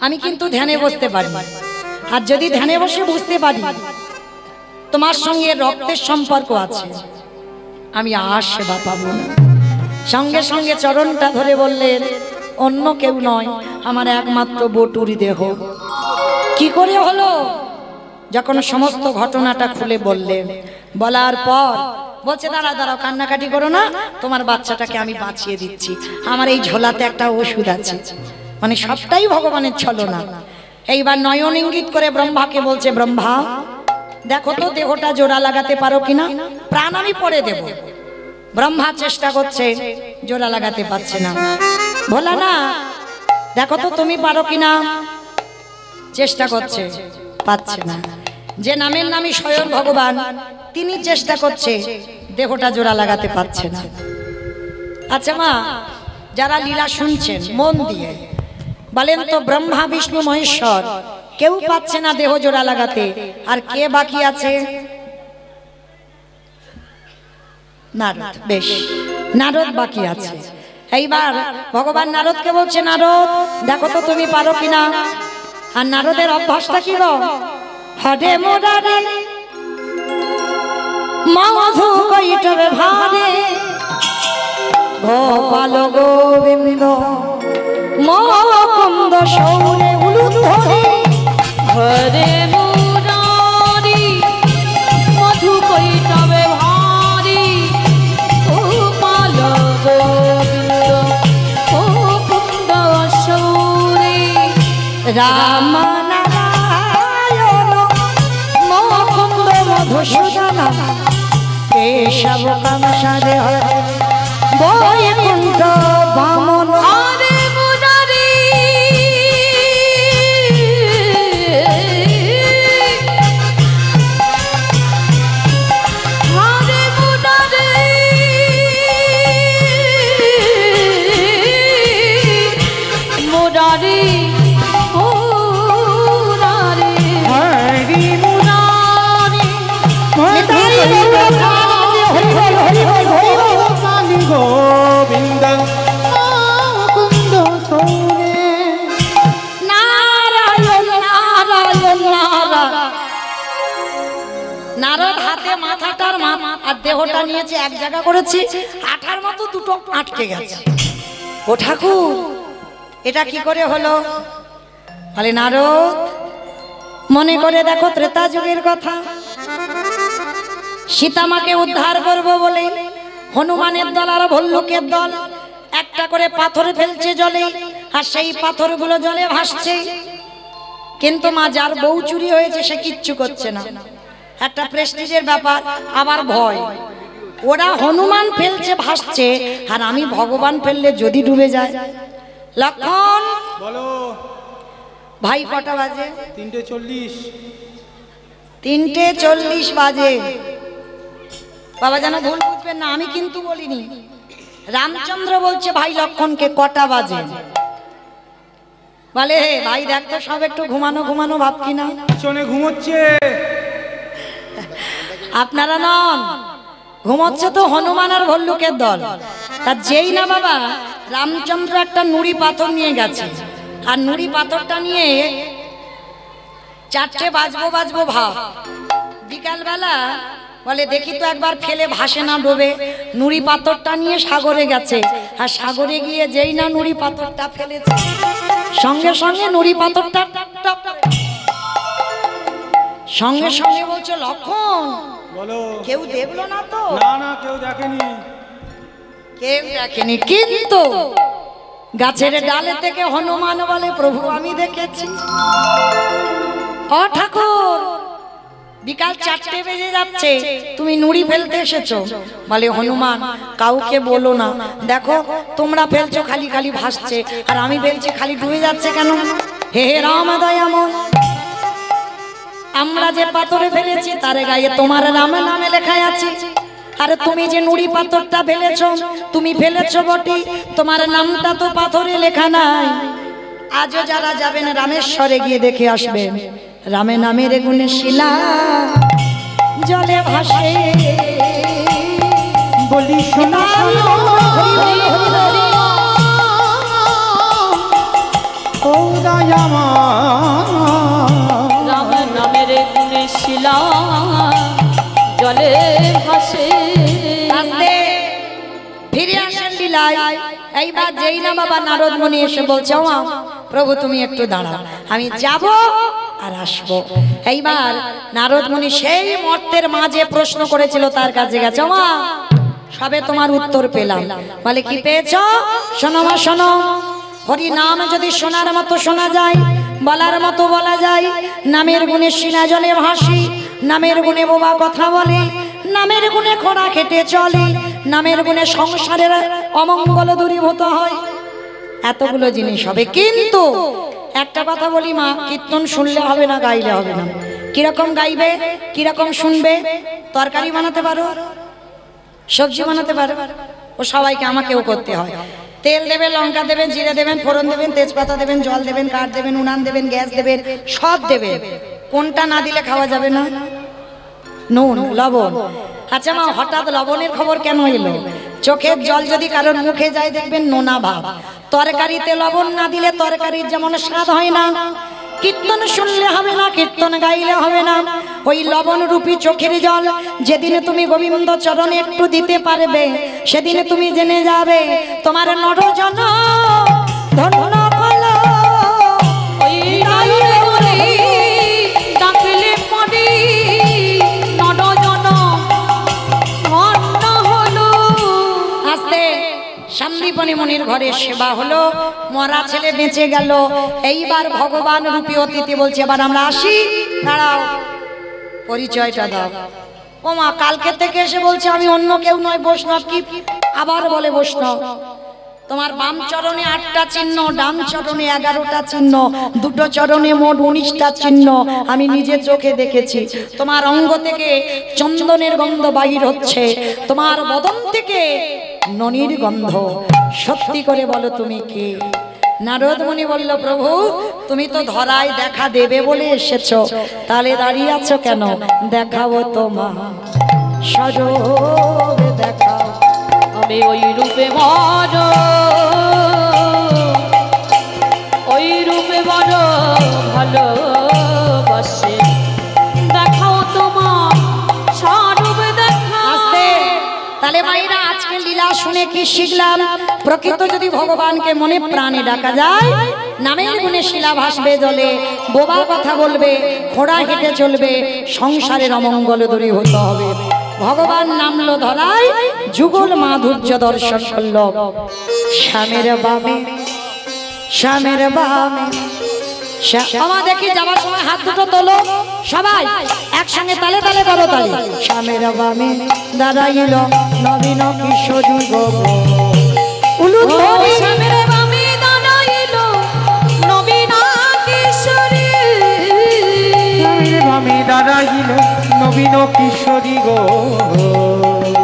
আমি কিন্তু ধ্যানে বসতে পারি, আর যদি ধ্যানে বসে বুঝতে পারি তোমার সঙ্গে রক্তের সম্পর্ক আছে, আমি আর সেবা পাবো না। সঙ্গে সঙ্গে চরণটা ধরে বললেন অন্য কেউ নয়, আমার একমাত্র বটুর দেহ। কি করে হলো? যখন সমস্ত ঘটনাটা খুলে বললেন, বলার পর বলছে দাঁড়াও দাঁড়াও, কান্নাকাটি করো না, তোমার বাচ্চাটাকে আমি বাঁচিয়ে দিচ্ছি। আমার এই ঝোলাতে একটা ওষুধ আছে। মানে সবটাই ভগবানের ছলনা। এইবার নয়ন ইঙ্গিত করে ব্রহ্মাকে বলছে, ব্রহ্মা দেখো তো দেহটা জোড়া লাগাতে পারো কিনা, প্রাণ আমি পরে দেব। ব্রহ্মা চেষ্টা করছে, জোড়া লাগাতে পারছে না। ভোলা না দেখো তো তুমি পারো কিনা, চেষ্টা করছে, পাচ্ছে না। যে নামের নামই স্বয়ং ভগবান, তিনি চেষ্টা করছে, দেহটা জোড়া লাগাতে পারছে না। আচ্ছা মা, যারা লীলা শুনছেন মন দিয়ে বলেন তো, ব্রহ্মা বিষ্ণু মহেশ্বর কেউ পাচ্ছে না দেহ জোড়া লাগাতে, আর কে বাকি আছে? নারদ। বেশ, নারদ বাকি আছে। এইবার ভগবান নারদকে বলছে, নারদ দেখো তো তুমি পারো কিনা। আর নারদের অভ্যাসটা কি গো? হরে মোরারে মধু কৈটবে ভারে গোপাল গোবিন্দ মুকুন্দ সৌরে উলুধ্বনি। হরে মুরারি মধু কৈটবে ভারি গোপাল গোবিন্দ মুকুন্দ সৌরে। রাম নারায়ণ মুকুন্দ মধুসূদন কেশব কামসারে হরে বৈকুণ্ঠ বামন। হরে মুরারি হরে মুরারি মুরারি মুরারি হরি মুরারি নিতাই গৌর হরি বল হরি বল হরি বল। গোপাল গোবিন্দ মুকুন্দ সৌরে। নারায়ণ নারায়ণ নারায়ণ। নারদ হাতে মাথাটার আর দেহটা নিয়েছে এক জায়গা করেছে, আঠার মতো দুটো আটকে গেছে। ও ঠাকুর, এটা কি করে হলো? বলে নারদ মনে করে দেখো ত্রেতা যুগের কথা, সীতামাকে উদ্ধার করব বলে হনুমানের দল আর ভল্লুকের দল একটা করে পাথর ফেলছে জলে, আর সেই পাথরগুলো জলে ভাসছে। কিন্তু মা, যার বউ চুরি হয়েছে সে কিচ্ছু করছে না। একটা প্রেস্টিজের ব্যাপার, আবার ভয়। ওরা হনুমান ফেলছে ভাসছে, আর আমি ভগবান ফেললে যদি ডুবে যায়। লক্ষণ বলো। ভাই কটা বাজে? 3:40। 3:40 বাজে। বাবা যেন ভুল বুঝবেন না, আমি কিন্তু বলিনি। রামচন্দ্র বলছে ভাই লক্ষণকে কটা বাজে। বলে হে ভাই দেখ তো, সব একটু ঘুমানো ঘুমানো ভাব কিনা। পিছনে ঘুমোচ্ছে। আপনারা নন, ঘুমোচ্ছে তো হনুমান আর ভল্লুকের দল। তার যেই না বাবা রামচন্দ্র একটা নুড়ি পাথর নিয়ে গেছে, আর নুড়ি পাথরটা নিয়ে 4টে বাজবো বাজবো ভাব। বিকালবেলা বলে দেখি তো একবার ফেলে ভাসে না ডোবে। নুড়ি পাথরটা নিয়ে সাগরে গেছে, আর সাগরে গিয়ে যেই না নুড়ি পাথরটা ফেলেছে, সঙ্গে সঙ্গে নুড়ি পাথরটা সঙ্গে সঙ্গে বলছে লক্ষণ বলো। কেউ দেখলো না তো? না না, কেউ দেখেনি। কেউ দেখেনি, কিন্তু গাছের ডালে থেকে হনুমান বলে প্রভু আমি দেখেছি। ও ঠাকুর, বিকাল 4টে বেজে যাচ্ছে, তুমি নুড়ি ফেলতে এসেছো। বলে হনুমান কাউকে বলো না, দেখো তোমরা ফেলছো খালি খালি ভাসছে, আর আমি ফেলছি খালি ডুবে যাচ্ছে কেন? হে হে রাম দয়াময়, আমরা যে পাথরে ফেলেছি তার গায়ে তোমার রাম নামে লেখা আছে। আরে তুমি যে নুড়ি পাথরটা ফেলেছো, তুমি ফেলেছো বটে, তোমার নামটা তো পাথরে লেখা নাই। আজও যারা যাবেন রামেশ্বরে গিয়ে দেখে আসবেন, রামে নামের গুণে শিলা জলে ভাসে। বলি শোনা ও দয়ামা রাম নামের গুণে শিলা জলে ভাসে। আস্তে ফিরে আসেন লীলায়। এইবার যেই না বাবা নারদ মুনি এসে বলছে ও প্রভু তুমি একটু দাঁড়াও, আমি যাব আর আসবো। এইবার নারদ মুনি সেই মর্তের মাঝে প্রশ্ন করেছিল তার কাছে গেছে, মা সবে তোমার উত্তর পেলাম। বলে কি পেয়েছ? শোনো মা শোনো, হরি নাম যদি শোনার মতো শোনা যায়, বলার মতো বলা যায়, নামের গুণে শিলা জলে ভাসি, নামের গুণে বোবা কথা বলে, নামের গুণে খোঁড়া খেটে চলে, নামের গুণে সংসারের অমঙ্গল দূরীভূত হয়। এতগুলো জিনিস হবে, কিন্তু একটা কথা বলি মা, কীর্তন শুনলে হবে না, গাইলে হবে না। কিরকম গাইবে, কিরকম শুনবে? তরকারি বানাতে পারো, সবজি বানাতে পারো, ও সবাইকে আমাকেও করতে হয়। তেল দেবেন, লঙ্কা দেবেন, জিরে দেবেন, ফোড়ন দেবেন, তেজপাতা দেবেন, জল দেবেন, কাঠ দেবেন, উনান দেবেন, গ্যাস দেবেন, সব দেবেন। কোনটা না দিলে খাওয়া যাবে না? নুন, লবণ। আচ্ছা মা, হঠাৎ লবণের খবর কেন এলো? চোখের জল যদি কারোর মুখে যায় দেখবেন নোনা ভাব। তরকারিতে লবণ না দিলে তরকারির যেমন স্বাদ হয় না, কীর্তন শুনলে হবে না, কীর্তন গাইলে হবে না। ওই লবণ রূপী চোখের জল যেদিনে তুমি গোবিন্দ চরণে একটু দিতে পারবে, সেদিনে তুমি জেনে যাবে তোমার নরজন ধন্য হলো। ওই ডাইলে বলে ডাকলে পড়ে নরজন ধন্য হলো। আস্তে শান্তিপনি মনির ঘরে সেবা হলো, মরা ছেলে বেঁচে গেল। এইবার ভগবান রূপী অতিথি বলছে, এবার আমরা আসি। দাঁড়াও, পরিচয়টা দাও। ও মা, কালকে থেকে এসে বলছে আমি অন্য কেউ নয়, বৈষ্ণব। কি আবার বলে বৈষ্ণব? তোমার বাম চরণে 8টা চিহ্ন, ডান চরণে 11টা চিহ্ন, দুটো চরণে মোট 19টা চিহ্ন আমি নিজে চোখে দেখেছি। তোমার অঙ্গ থেকে চন্দনের গন্ধ বাহির হচ্ছে, তোমার বদন থেকে ননির গন্ধ। সত্যি করে বলো তুমি কে? নারদ মুনি বলল, প্রভু তুমি তো ধরায় দেখা দেবে বলে এসেছো, তাহলে দাঁড়িয়ে আছো কেন? দেখাবো তোমার সজোর দেখাও। আমি ওই রূপে বড়, ওই রূপে বড় ভালোবাসে। দেখাও তোমার স্বরূপ দেখাও। আস্তে। তাহলে মায়েরা, আজকে লীলা শুনে কি শিখলাম? প্রকৃত যদি ভগবানকে মনে প্রাণে ডাকা যায়, নামের গুণে শিলা ভাসবে জলে, বোবা কথা বলবে, ঘোড়া হেঁটে চলবে, সংসারের অমঙ্গল দূরীভূত হবে। ভগবান নামলো ধরায়, যুগল মাধুর্য দর্শন করল। শ্যামের বামে, শ্যামের বামে। আমার দেখি যাবার সময় হাত দুটো তোলো, সবাই একসঙ্গে তালে তালে করো তালে। শ্যামের বামে দাঁড়াইল নবীন কিশোরী গো। শ্যামের বামে দাঁড়াইল নবীন কিশোরী। বামে দাঁড়াইল নবীন কিশোরী গো।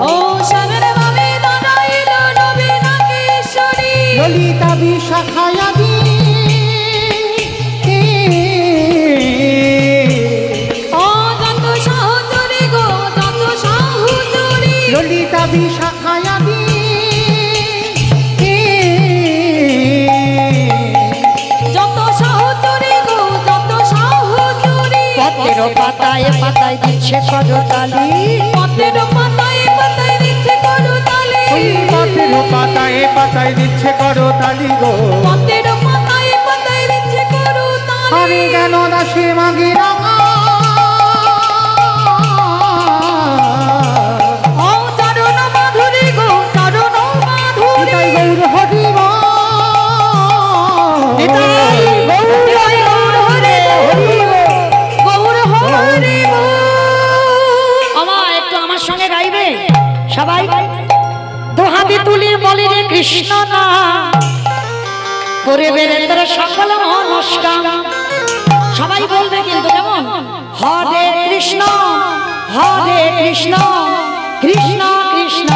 ও শ্যামের বামে দাঁড়াইল নবীন কিশোরী। ললিতা বিশাখায়াদি ও যত সহচরী গো, যত সহচরী। ললিতা বিশাখায়াদি যত সহচরী গো, যত সহচরী। পথের পাতায় পাতায় দিচ্ছে করতালি, পথের পাতায় পাতায় দিচ্ছে করতালি। পথের পাতায় পাতায় দিচ্ছে করতালি গো। পথের পাতায় পাতায় দিচ্ছে করতালি। আমি কেন দাসে মাগি রাঙা ও চরণ মাধুরী গো, চরণ মাধুরী। নিতাই গৌর হরিব নিতাই গৌর হরে হরিব। গৌর হরি বল। আমা একটু আমার সঙ্গে গাইবে সবাই? দুহাতি তুলি বলি রে কৃষ্ণ না, করে বেড়ে তোর সকল নমস্কার। সবাই বলবে কিন্তু কেমন? হরে কৃষ্ণ, হরে কৃষ্ণ, কৃষ্ণ কৃষ্ণ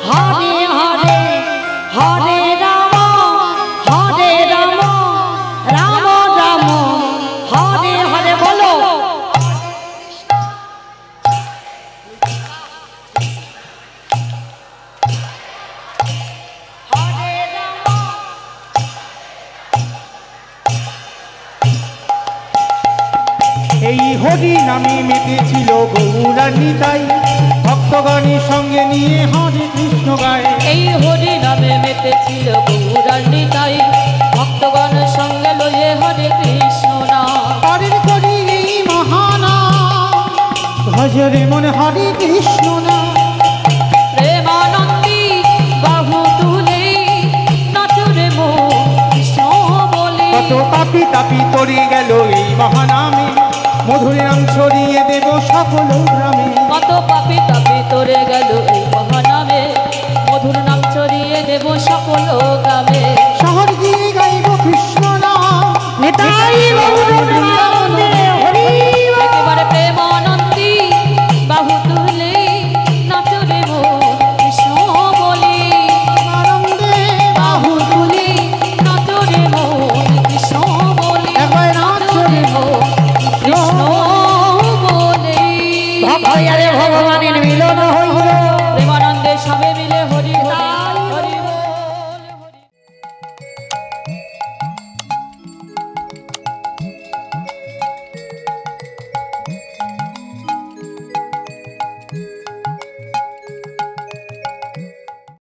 হরে হরে, হরে রাম, হরে রাম, রাম রাম হরে হরে। বলো এই হরি নামে মেতেছিল গৌরা নিতাই, ভক্তগণের সঙ্গে নিয়ে হরে কৃষ্ণ গায়। এই হরি নামে মেতেছিল গৌরান্বিতাই, ভক্তগণ সঙ্গে লয়ে হরে কৃষ্ণ নাম। হরে করি এই মহানা, ভজরে মনে হরে কৃষ্ণ না। প্রেমানন্দী বাহু তুলে নাচরে মো কৃষ্ণ বলে। কত পাপি তাপি তরি গেল এই মহানামে, মধুর নাম ছড়িয়ে দেব সকল গ্রামে। কত পাপি তাপি তরে গেল এই মহানামে, মধুর নাম ছড়িয়ে দেব সকল গ্রামে। শহর গিয়ে গাইব কৃষ্ণ নাম, দয়ারে ভগবানের মিলন হলো